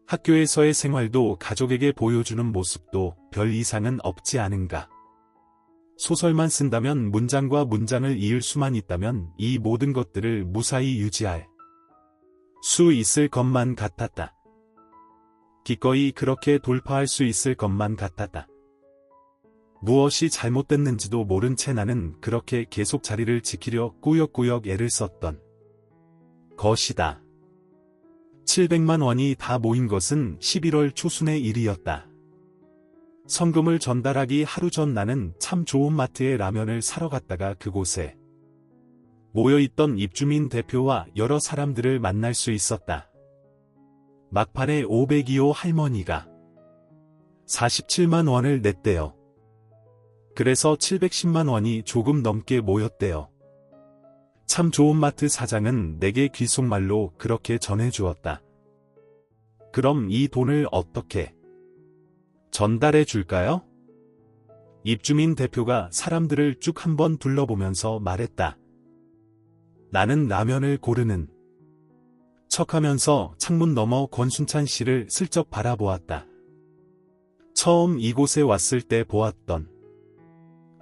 학교에서의 생활도 가족에게 보여주는 모습도 별 이상은 없지 않은가. 소설만 쓴다면 문장과 문장을 이을 수만 있다면 이 모든 것들을 무사히 유지할 수 있을 것만 같았다. 기꺼이 그렇게 돌파할 수 있을 것만 같았다. 무엇이 잘못됐는지도 모른 채 나는 그렇게 계속 자리를 지키려 꾸역꾸역 애를 썼던 것이다. 700만 원이 다 모인 것은 11월 초순의 일이었다. 성금을 전달하기 하루 전 나는 참 좋은 마트에 라면을 사러 갔다가 그곳에 모여있던 입주민 대표와 여러 사람들을 만날 수 있었다. 막판에 502호 할머니가 47만 원을 냈대요. 그래서 710만 원이 조금 넘게 모였대요. 참 좋은 마트 사장은 내게 귓속말로 그렇게 전해주었다. 그럼 이 돈을 어떻게 전달해 줄까요? 입주민 대표가 사람들을 쭉 한번 둘러보면서 말했다. 나는 라면을 고르는 척하면서 창문 너머 권순찬 씨를 슬쩍 바라보았다. 처음 이곳에 왔을 때 보았던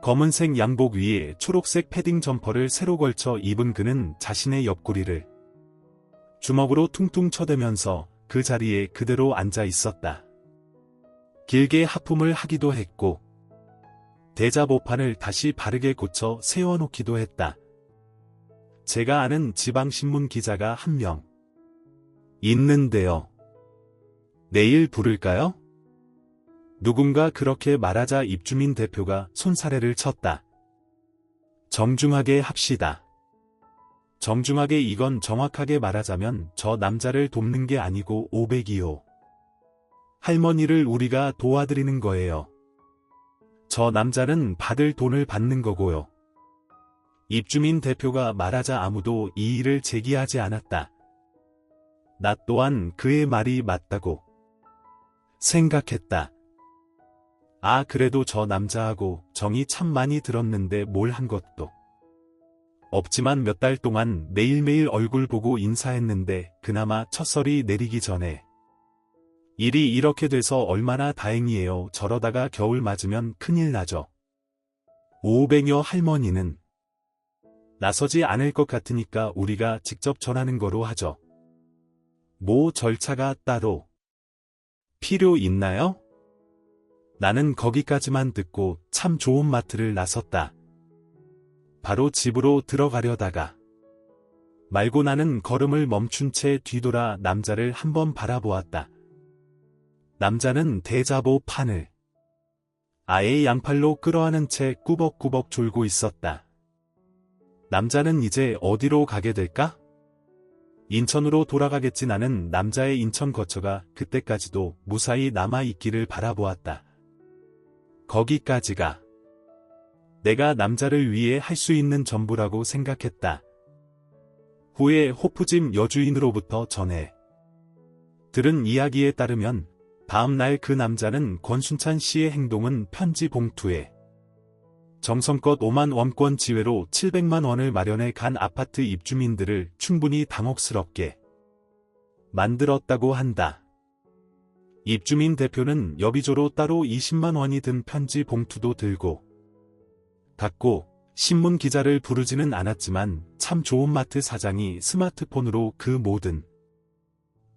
검은색 양복 위에 초록색 패딩 점퍼를 새로 걸쳐 입은 그는 자신의 옆구리를 주먹으로 퉁퉁 쳐대면서 그 자리에 그대로 앉아 있었다. 길게 하품을 하기도 했고 대자보판을 다시 바르게 고쳐 세워놓기도 했다. 제가 아는 지방신문 기자가 한 명 있는데요. 내일 부를까요? 누군가 그렇게 말하자 입주민 대표가 손사래를 쳤다. 정중하게 합시다. 정중하게 이건 정확하게 말하자면 저 남자를 돕는 게 아니고 502호 할머니를 우리가 도와드리는 거예요. 저 남자는 받을 돈을 받는 거고요. 입주민 대표가 말하자 아무도 이의를 제기하지 않았다. 나 또한 그의 말이 맞다고 생각했다. 아, 그래도 저 남자하고 정이 참 많이 들었는데 뭘 한 것도 없지만 몇 달 동안 매일매일 얼굴 보고 인사했는데 그나마 첫설이 내리기 전에 일이 이렇게 돼서 얼마나 다행이에요. 저러다가 겨울 맞으면 큰일 나죠. 500여 할머니는 나서지 않을 것 같으니까 우리가 직접 전하는 거로 하죠. 뭐 절차가 따로 필요 있나요? 나는 거기까지만 듣고 참 좋은 마트를 나섰다. 바로 집으로 들어가려다가 말고 나는 걸음을 멈춘 채 뒤돌아 남자를 한번 바라보았다. 남자는 대자보 판을 아예 양팔로 끌어안은 채 꾸벅꾸벅 졸고 있었다. 남자는 이제 어디로 가게 될까? 인천으로 돌아가겠지. 나는 남자의 인천 거처가 그때까지도 무사히 남아있기를 바라보았다. 거기까지가 내가 남자를 위해 할 수 있는 전부라고 생각했다. 후에 호프집 여주인으로부터 전해 들은 이야기에 따르면 다음날 그 남자는 권순찬 씨의 행동은 편지 봉투에 정성껏 5만 원권 지회로 700만 원을 마련해 간 아파트 입주민들을 충분히 당혹스럽게 만들었다고 한다. 입주민 대표는 여비조로 따로 20만 원이 든 편지 봉투도 들고 갔고 신문 기자를 부르지는 않았지만 참 좋은 마트 사장이 스마트폰으로 그 모든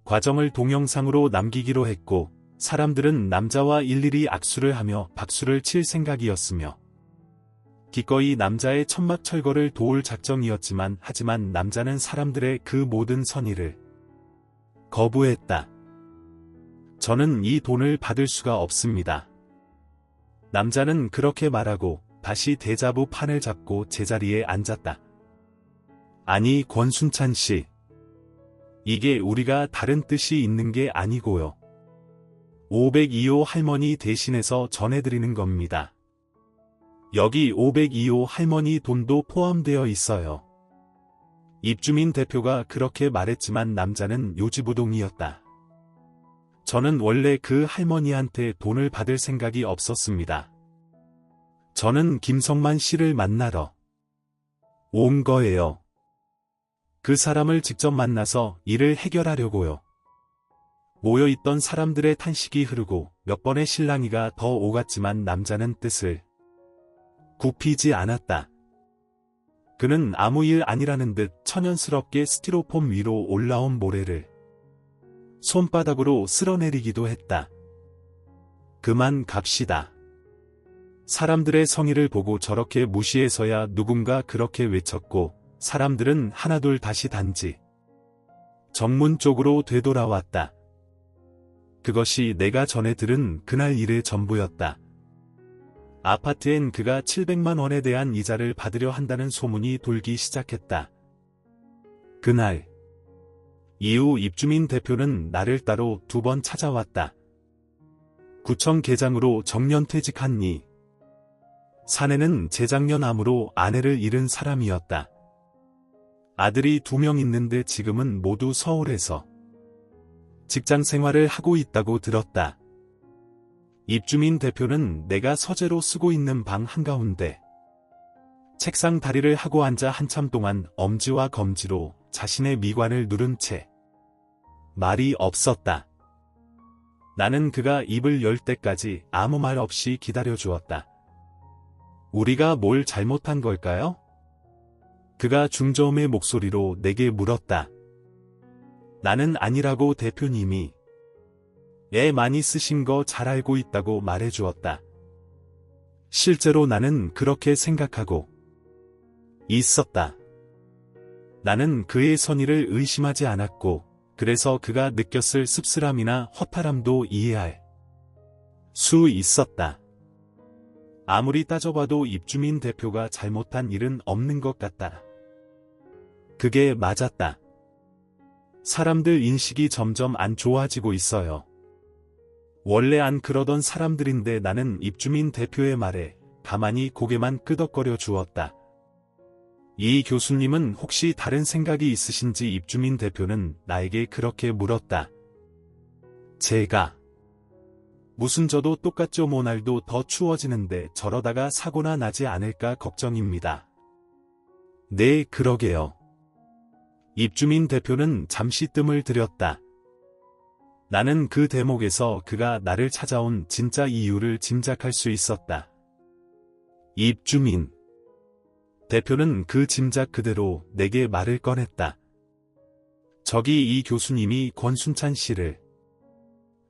과정을 동영상으로 남기기로 했고 사람들은 남자와 일일이 악수를 하며 박수를 칠 생각이었으며 기꺼이 남자의 천막 철거를 도울 작정이었지만 하지만 남자는 사람들의 그 모든 선의를 거부했다. 저는 이 돈을 받을 수가 없습니다. 남자는 그렇게 말하고 다시 대자보 판을 잡고 제자리에 앉았다. 아니 권순찬 씨. 이게 우리가 다른 뜻이 있는 게 아니고요. 502호 할머니 대신해서 전해드리는 겁니다. 여기 502호 할머니 돈도 포함되어 있어요. 입주민 대표가 그렇게 말했지만 남자는 요지부동이었다. 저는 원래 그 할머니한테 돈을 받을 생각이 없었습니다. 저는 김성만 씨를 만나러 온 거예요. 그 사람을 직접 만나서 일을 해결하려고요. 모여있던 사람들의 탄식이 흐르고 몇 번의 실랑이가 더 오갔지만 남자는 뜻을 굽히지 않았다. 그는 아무 일 아니라는 듯 천연스럽게 스티로폼 위로 올라온 모래를 손바닥으로 쓸어내리기도 했다. 그만 갑시다. 사람들의 성의를 보고 저렇게 무시해서야 누군가 그렇게 외쳤고 사람들은 하나둘 다시 단지 정문 쪽으로 되돌아왔다. 그것이 내가 전에 들은 그날 일의 전부였다. 아파트엔 그가 700만 원에 대한 이자를 받으려 한다는 소문이 돌기 시작했다. 그날 이후 입주민 대표는 나를 따로 2번 찾아왔다. 구청 계장으로 정년퇴직한 사내는 재작년 암으로 아내를 잃은 사람이었다. 아들이 2명 있는데 지금은 모두 서울에서 직장 생활을 하고 있다고 들었다. 입주민 대표는 내가 서재로 쓰고 있는 방 한가운데 책상 다리를 하고 앉아 한참 동안 엄지와 검지로 자신의 미관을 누른 채 말이 없었다. 나는 그가 입을 열 때까지 아무 말 없이 기다려 주었다. 우리가 뭘 잘못한 걸까요? 그가 중저음의 목소리로 내게 물었다. 나는 아니라고 대표님이 애 많이 쓰신 거 잘 알고 있다고 말해주었다. 실제로 나는 그렇게 생각하고 있었다. 나는 그의 선의를 의심하지 않았고 그래서 그가 느꼈을 씁쓸함이나 허탈함도 이해할 수 있었다. 아무리 따져봐도 입주민 대표가 잘못한 일은 없는 것 같다. 그게 맞았다. 사람들 인식이 점점 안 좋아지고 있어요. 원래 안 그러던 사람들인데 나는 입주민 대표의 말에 가만히 고개만 끄덕거려 주었다. 이 교수님은 혹시 다른 생각이 있으신지 입주민 대표는 나에게 그렇게 물었다. 제가 무슨 저도 똑같죠. 모날도 더 추워지는데 저러다가 사고나 나지 않을까 걱정입니다. 네, 그러게요. 입주민 대표는 잠시 뜸을 들였다. 나는 그 대목에서 그가 나를 찾아온 진짜 이유를 짐작할 수 있었다. 입주민 대표는 그 짐작 그대로 내게 말을 꺼냈다. 저기 이 교수님이 권순찬 씨를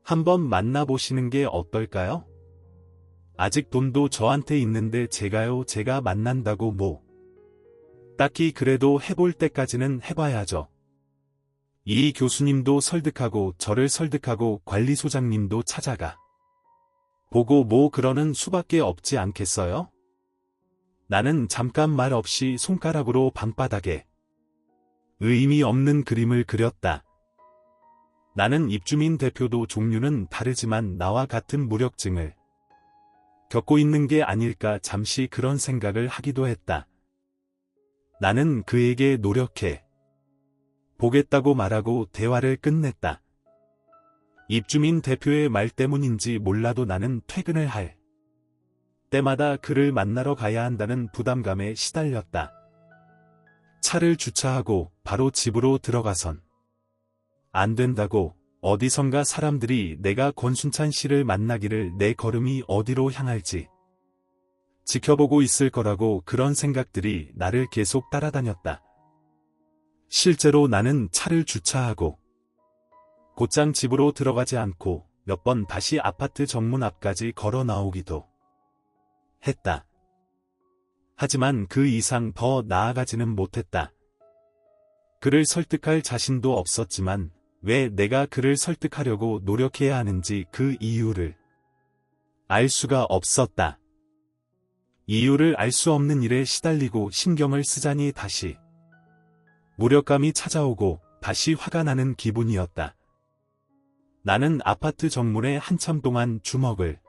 한번 만나보시는 게 어떨까요? 아직 돈도 저한테 있는데 제가 만난다고 뭐. 딱히 그래도 해볼 때까지는 해봐야죠. 이 교수님도 설득하고 저를 설득하고 관리소장님도 찾아가 보고 뭐 그러는 수밖에 없지 않겠어요? 나는 잠깐 말 없이 손가락으로 방바닥에 의미 없는 그림을 그렸다. 나는 입주민 대표도 종류는 다르지만 나와 같은 무력증을 겪고 있는 게 아닐까 잠시 그런 생각을 하기도 했다. 나는 그에게 노력해 보겠다고 말하고 대화를 끝냈다. 입주민 대표의 말 때문인지 몰라도 나는 퇴근을 할 때마다 그를 만나러 가야 한다는 부담감에 시달렸다. 차를 주차하고 바로 집으로 들어가선 안 된다고 어디선가 사람들이 내가 권순찬 씨를 만나기를 내 걸음이 어디로 향할지 지켜보고 있을 거라고 그런 생각들이 나를 계속 따라다녔다. 실제로 나는 차를 주차하고 곧장 집으로 들어가지 않고 몇 번 다시 아파트 정문 앞까지 걸어 나오기도 했다. 하지만 그 이상 더 나아가지는 못했다. 그를 설득할 자신도 없었지만 왜 내가 그를 설득하려고 노력해야 하는지 그 이유를 알 수가 없었다. 이유를 알 수 없는 일에 시달리고 신경을 쓰자니 다시 무력감이 찾아오고 다시 화가 나는 기분이었다. 나는 아파트 정문에 한참 동안 주먹을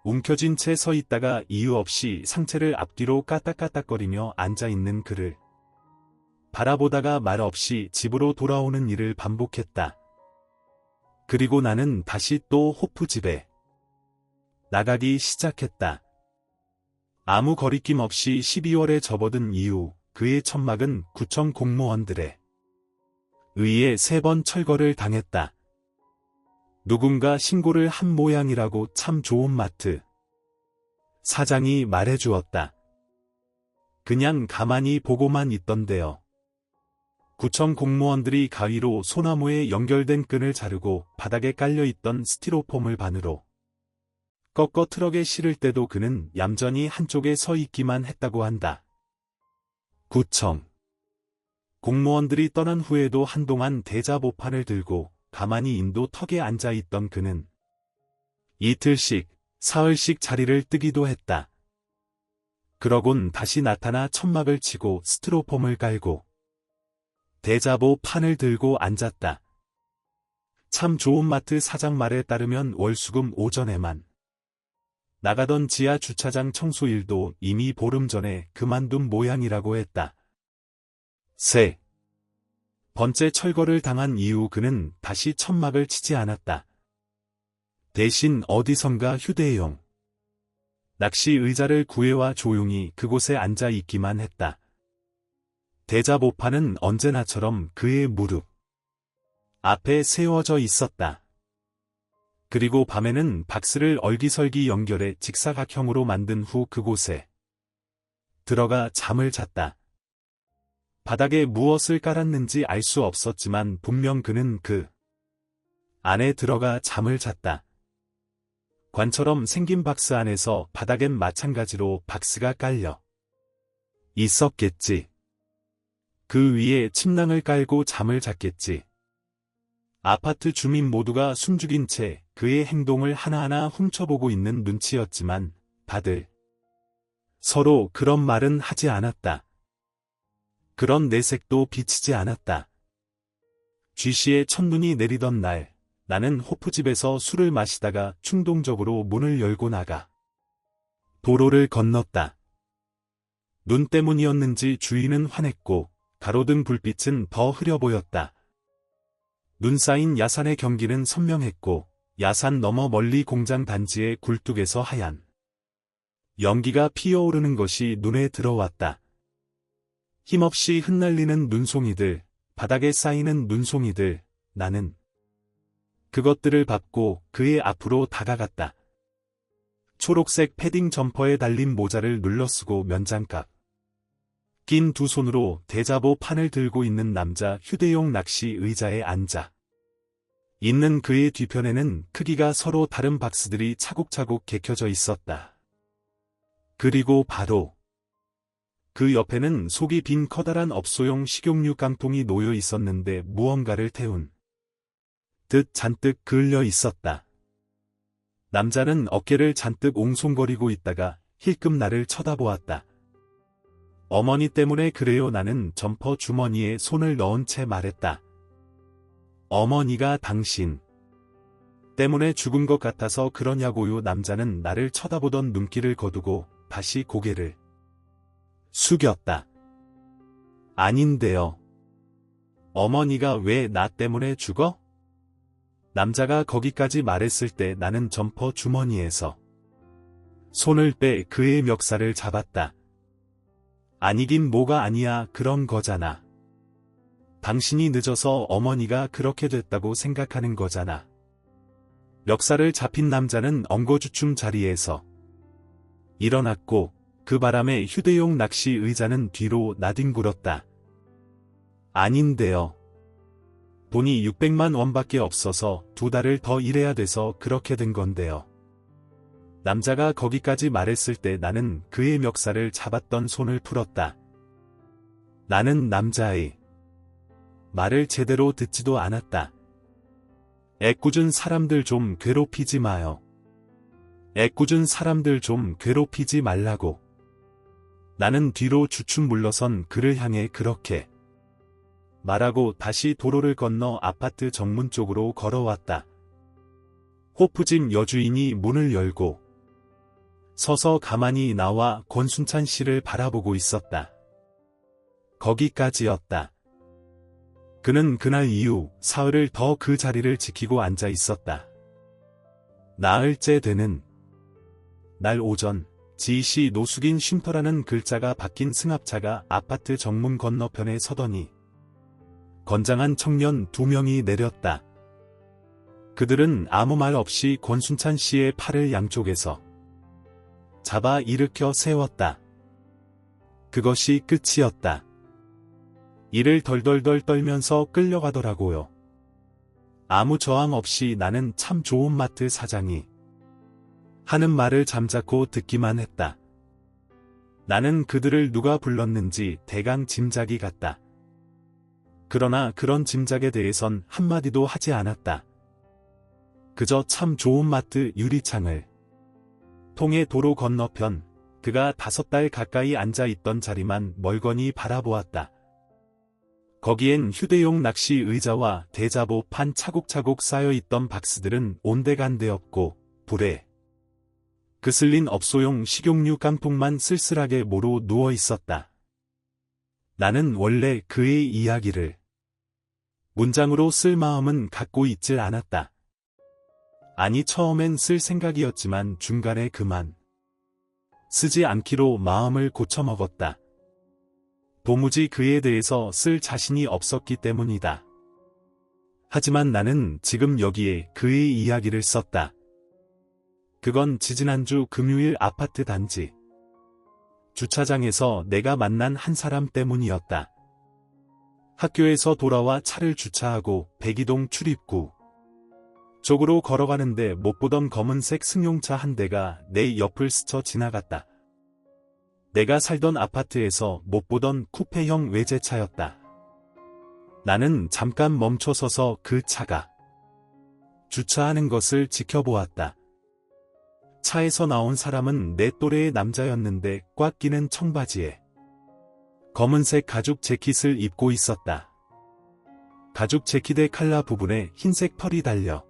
움켜쥔 채 서 있다가 이유 없이 상체를 앞뒤로 까딱까딱거리며 앉아있는 그를 바라보다가 말없이 집으로 돌아오는 일을 반복했다. 그리고 나는 다시 또 호프집에 나가기 시작했다. 아무 거리낌 없이 12월에 접어든 이후 그의 천막은 구청 공무원들에 의해 3번 철거를 당했다. 누군가 신고를 한 모양이라고 참 좋은 마트 사장이 말해주었다. 그냥 가만히 보고만 있던데요. 구청 공무원들이 가위로 소나무에 연결된 끈을 자르고 바닥에 깔려있던 스티로폼을 반으로 꺾어 트럭에 실을 때도 그는 얌전히 한쪽에 서 있기만 했다고 한다. 구청 공무원들이 떠난 후에도 한동안 대자보판을 들고 가만히 인도 턱에 앉아있던 그는 이틀씩, 사흘씩 자리를 뜨기도 했다. 그러곤 다시 나타나 천막을 치고 스티로폼을 깔고 대자보판을 들고 앉았다. 참 좋은 마트 사장 말에 따르면 월수금 오전에만 나가던 지하 주차장 청소 일도 이미 보름 전에 그만둔 모양이라고 했다. 3번째 철거를 당한 이후 그는 다시 천막을 치지 않았다. 대신 어디선가 휴대용 낚시 의자를 구해와 조용히 그곳에 앉아 있기만 했다. 대자보판은 언제나처럼 그의 무릎 앞에 세워져 있었다. 그리고 밤에는 박스를 얼기설기 연결해 직사각형으로 만든 후 그곳에 들어가 잠을 잤다. 바닥에 무엇을 깔았는지 알 수 없었지만 분명 그는 그 안에 들어가 잠을 잤다. 관처럼 생긴 박스 안에서 바닥엔 마찬가지로 박스가 깔려 있었겠지. 그 위에 침낭을 깔고 잠을 잤겠지. 아파트 주민 모두가 숨죽인 채 그의 행동을 하나하나 훔쳐보고 있는 눈치였지만 다들 서로 그런 말은 하지 않았다. 그런 내색도 비치지 않았다. 쥐씨의 첫눈이 내리던 날, 나는 호프집에서 술을 마시다가 충동적으로 문을 열고 나가 도로를 건넜다. 눈 때문이었는지 주위는 환했고 가로등 불빛은 더 흐려 보였다. 눈 쌓인 야산의 경기는 선명했고 야산 너머 멀리 공장 단지의 굴뚝에서 하얀 연기가 피어오르는 것이 눈에 들어왔다. 힘없이 흩날리는 눈송이들, 바닥에 쌓이는 눈송이들, 나는 그것들을 밟고 그의 앞으로 다가갔다. 초록색 패딩 점퍼에 달린 모자를 눌러쓰고 면장갑 낀 두 손으로 대자보 판을 들고 있는 남자 휴대용 낚시 의자에 앉아 있는 그의 뒤편에는 크기가 서로 다른 박스들이 차곡차곡 개켜져 있었다. 그리고 바로 그 옆에는 속이 빈 커다란 업소용 식용유 깡통이 놓여 있었는데 무언가를 태운 듯 잔뜩 그을려 있었다. 남자는 어깨를 잔뜩 옹송거리고 있다가 힐끔 나를 쳐다보았다. 어머니 때문에 그래요. 나는 점퍼 주머니에 손을 넣은 채 말했다. 어머니가 당신 때문에 죽은 것 같아서 그러냐고요. 남자는 나를 쳐다보던 눈길을 거두고 다시 고개를 숙였다. 아닌데요. 어머니가 왜 나 때문에 죽어? 남자가 거기까지 말했을 때 나는 점퍼 주머니에서 손을 빼 그의 멱살을 잡았다. 아니긴 뭐가 아니야. 그런 거잖아. 당신이 늦어서 어머니가 그렇게 됐다고 생각하는 거잖아. 멱살을 잡힌 남자는 엉거주춤 자리에서 일어났고 그 바람에 휴대용 낚시 의자는 뒤로 나뒹굴었다. 아닌데요. 돈이 600만 원밖에 없어서 2달을 더 일해야 돼서 그렇게 된 건데요. 남자가 거기까지 말했을 때 나는 그의 멱살을 잡았던 손을 풀었다. 나는 남자의 말을 제대로 듣지도 않았다. 애꿎은 사람들 좀 괴롭히지 마요. 애꿎은 사람들 좀 괴롭히지 말라고. 나는 뒤로 주춤 물러선 그를 향해 그렇게 말하고 다시 도로를 건너 아파트 정문 쪽으로 걸어왔다. 호프집 여주인이 문을 열고 서서 가만히 나와 권순찬 씨를 바라보고 있었다. 거기까지였다. 그는 그날 이후 사흘을 더 그 자리를 지키고 앉아 있었다. 나흘째 되는 날 오전, 지시 노숙인 쉼터라는 글자가 박힌 승합차가 아파트 정문 건너편에 서더니 건장한 청년 2명이 내렸다. 그들은 아무 말 없이 권순찬 씨의 팔을 양쪽에서 잡아 일으켜 세웠다. 그것이 끝이었다. 이를 덜덜덜 떨면서 끌려가더라고요. 아무 저항 없이 나는 참 좋은 마트 사장이 하는 말을 잠자코 듣기만 했다. 나는 그들을 누가 불렀는지 대강 짐작이 갔다. 그러나 그런 짐작에 대해선 한마디도 하지 않았다. 그저 참 좋은 마트 유리창을 통해 도로 건너편 그가 5달 가까이 앉아 있던 자리만 멀거니 바라보았다. 거기엔 휴대용 낚시 의자와 대자보판 차곡차곡 쌓여있던 박스들은 온데간데없고 불에 그슬린 업소용 식용유 깡통만 쓸쓸하게 모로 누워 있었다. 나는 원래 그의 이야기를 문장으로 쓸 마음은 갖고 있질 않았다. 아니 처음엔 쓸 생각이었지만 중간에 그만 쓰지 않기로 마음을 고쳐먹었다. 도무지 그에 대해서 쓸 자신이 없었기 때문이다. 하지만 나는 지금 여기에 그의 이야기를 썼다. 그건 지지난주 금요일 아파트 단지 주차장에서 내가 만난 한 사람 때문이었다. 학교에서 돌아와 차를 주차하고 백이동 출입구 쪽으로 걸어가는데 못 보던 검은색 승용차 한 대가 내 옆을 스쳐 지나갔다. 내가 살던 아파트에서 못 보던 쿠페형 외제차였다. 나는 잠깐 멈춰서서 그 차가 주차하는 것을 지켜보았다. 차에서 나온 사람은 내 또래의 남자였는데 꽉 끼는 청바지에 검은색 가죽 재킷을 입고 있었다. 가죽 재킷의 칼라 부분에 흰색 펄이 달려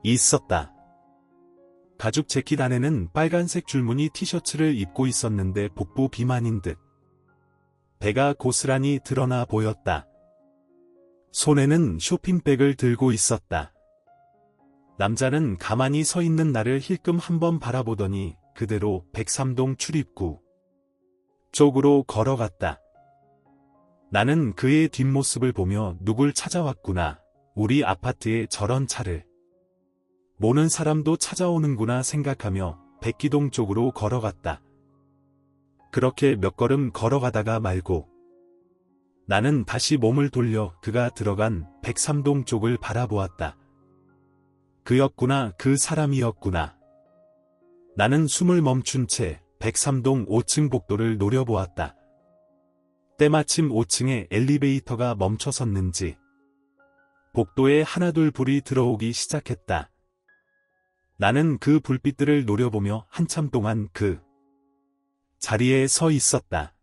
있었다. 가죽 재킷 안에는 빨간색 줄무늬 티셔츠를 입고 있었는데 복부 비만인 듯 배가 고스란히 드러나 보였다. 손에는 쇼핑백을 들고 있었다. 남자는 가만히 서 있는 나를 힐끔 한번 바라보더니 그대로 103동 출입구 쪽으로 걸어갔다. 나는 그의 뒷모습을 보며 누굴 찾아왔구나. 우리 아파트에 저런 차를 모는 사람도 찾아오는구나 생각하며 백기동 쪽으로 걸어갔다. 그렇게 몇 걸음 걸어가다가 말고 나는 다시 몸을 돌려 그가 들어간 103동 쪽을 바라보았다. 그였구나, 그 사람이었구나. 나는 숨을 멈춘 채 103동 5층 복도를 노려보았다. 때마침 5층에 엘리베이터가 멈춰섰는지 복도에 하나둘 불이 들어오기 시작했다. 나는 그 불빛들을 노려보며 한참 동안 그 자리에 서 있었다.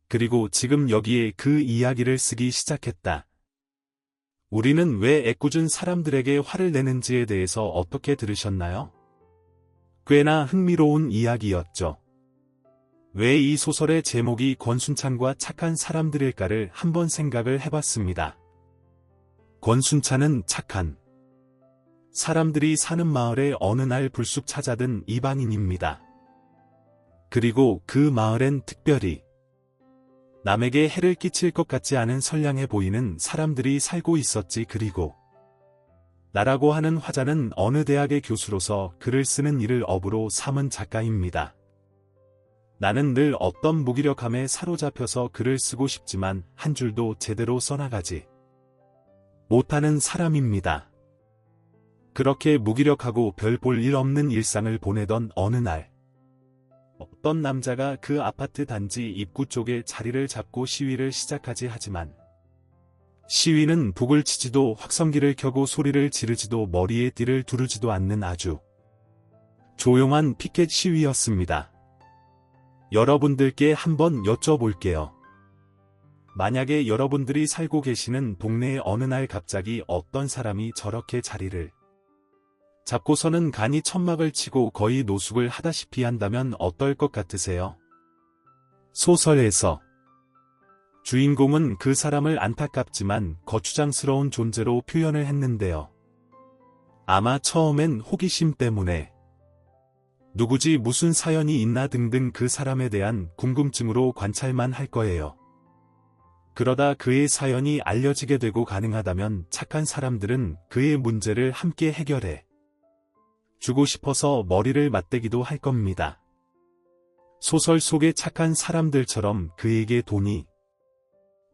그리고 지금 여기에 그 이야기를 쓰기 시작했다. 우리는 왜 애꿎은 사람들에게 화를 내는지에 대해서 어떻게 들으셨나요? 꽤나 흥미로운 이야기였죠. 왜 이 소설의 제목이 권순찬과 착한 사람들일까를 한번 생각을 해봤습니다. 권순찬은 착한 사람들이 사는 마을에 어느 날 불쑥 찾아든 이방인입니다. 그리고 그 마을엔 특별히 남에게 해를 끼칠 것 같지 않은 선량해 보이는 사람들이 살고 있었지. 그리고 나라고 하는 화자는 어느 대학의 교수로서 글을 쓰는 일을 업으로 삼은 작가입니다. 나는 늘 어떤 무기력함에 사로잡혀서 글을 쓰고 싶지만 한 줄도 제대로 써나가지 못하는 사람입니다. 그렇게 무기력하고 별 볼 일 없는 일상을 보내던 어느 날, 어떤 남자가 그 아파트 단지 입구 쪽에 자리를 잡고 시위를 시작하지 하지만 시위는 북을 치지도 확성기를 켜고 소리를 지르지도 머리에 띠를 두르지도 않는 아주 조용한 피켓 시위였습니다. 여러분들께 한번 여쭤볼게요. 만약에 여러분들이 살고 계시는 동네에 어느 날 갑자기 어떤 사람이 저렇게 자리를 잡고서는 간이 천막을 치고 거의 노숙을 하다시피 한다면 어떨 것 같으세요? 소설에서 주인공은 그 사람을 안타깝지만 거추장스러운 존재로 표현을 했는데요. 아마 처음엔 호기심 때문에 누구지 무슨 사연이 있나 등등 그 사람에 대한 궁금증으로 관찰만 할 거예요. 그러다 그의 사연이 알려지게 되고 가능하다면 착한 사람들은 그의 문제를 함께 해결해 주고 싶어서 머리를 맞대기도 할 겁니다. 소설 속의 착한 사람들처럼 그에게 돈이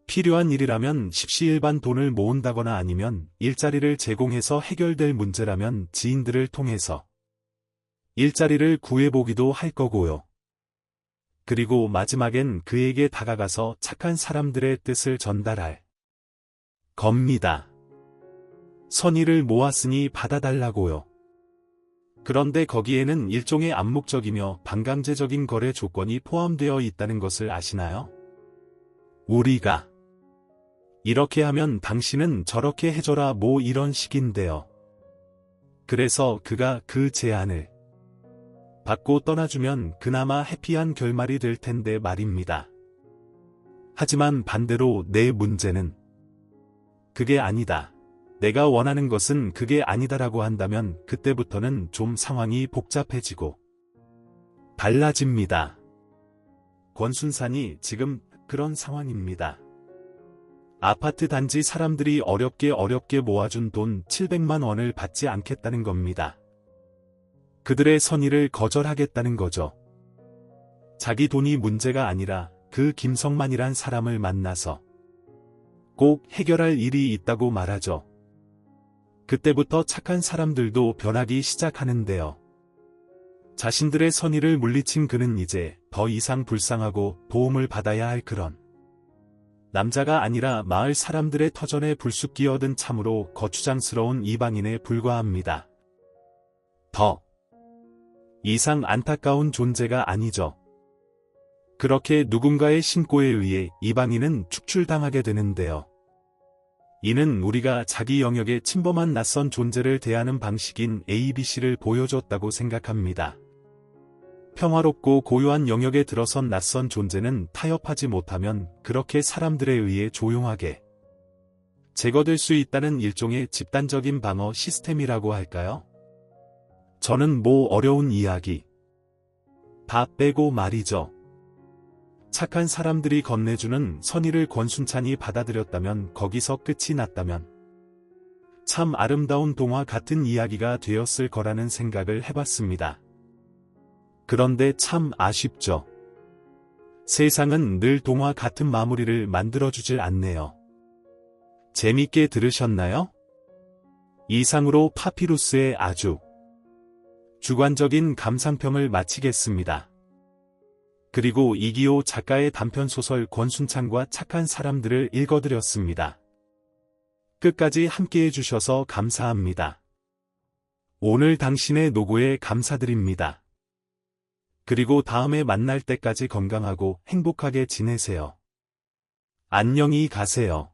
필요한 일이라면 십시일반 돈을 모은다거나 아니면 일자리를 제공해서 해결될 문제라면 지인들을 통해서 일자리를 구해보기도 할 거고요. 그리고 마지막엔 그에게 다가가서 착한 사람들의 뜻을 전달할 겁니다. 선의를 모았으니 받아달라고요. 그런데 거기에는 일종의 암묵적이며 반강제적인 거래 조건이 포함되어 있다는 것을 아시나요? 우리가 이렇게 하면 당신은 저렇게 해줘라 뭐 이런 식인데요. 그래서 그가 그 제안을 받고 떠나주면 그나마 해피한 결말이 될 텐데 말입니다. 하지만 반대로 내 문제는 그게 아니다. 내가 원하는 것은 그게 아니다라고 한다면 그때부터는 좀 상황이 복잡해지고 달라집니다. 권순산이 지금 그런 상황입니다. 아파트 단지 사람들이 어렵게 모아준 돈 700만 원을 받지 않겠다는 겁니다. 그들의 선의를 거절하겠다는 거죠. 자기 돈이 문제가 아니라 그 김성만이란 사람을 만나서 꼭 해결할 일이 있다고 말하죠. 그때부터 착한 사람들도 변하기 시작하는데요. 자신들의 선의를 물리친 그는 이제 더 이상 불쌍하고 도움을 받아야 할 그런 남자가 아니라 마을 사람들의 터전에 불쑥 끼어든 참으로 거추장스러운 이방인에 불과합니다. 더 이상 안타까운 존재가 아니죠. 그렇게 누군가의 신고에 의해 이방인은 축출당하게 되는데요. 이는 우리가 자기 영역에 침범한 낯선 존재를 대하는 방식인 ABC를 보여줬다고 생각합니다. 평화롭고 고요한 영역에 들어선 낯선 존재는 타협하지 못하면 그렇게 사람들에 의해 조용하게 제거될 수 있다는 일종의 집단적인 방어 시스템이라고 할까요? 저는 뭐 어려운 이야기 다 빼고 말이죠. 착한 사람들이 건네주는 선의를 권순찬이 받아들였다면 거기서 끝이 났다면 참 아름다운 동화 같은 이야기가 되었을 거라는 생각을 해봤습니다. 그런데 참 아쉽죠. 세상은 늘 동화 같은 마무리를 만들어주질 않네요. 재밌게 들으셨나요? 이상으로 파피루스의 아주 주관적인 감상평을 마치겠습니다. 그리고 이기호 작가의 단편소설 권순찬과 착한 사람들을 읽어드렸습니다. 끝까지 함께해 주셔서 감사합니다. 오늘 당신의 노고에 감사드립니다. 그리고 다음에 만날 때까지 건강하고 행복하게 지내세요. 안녕히 가세요.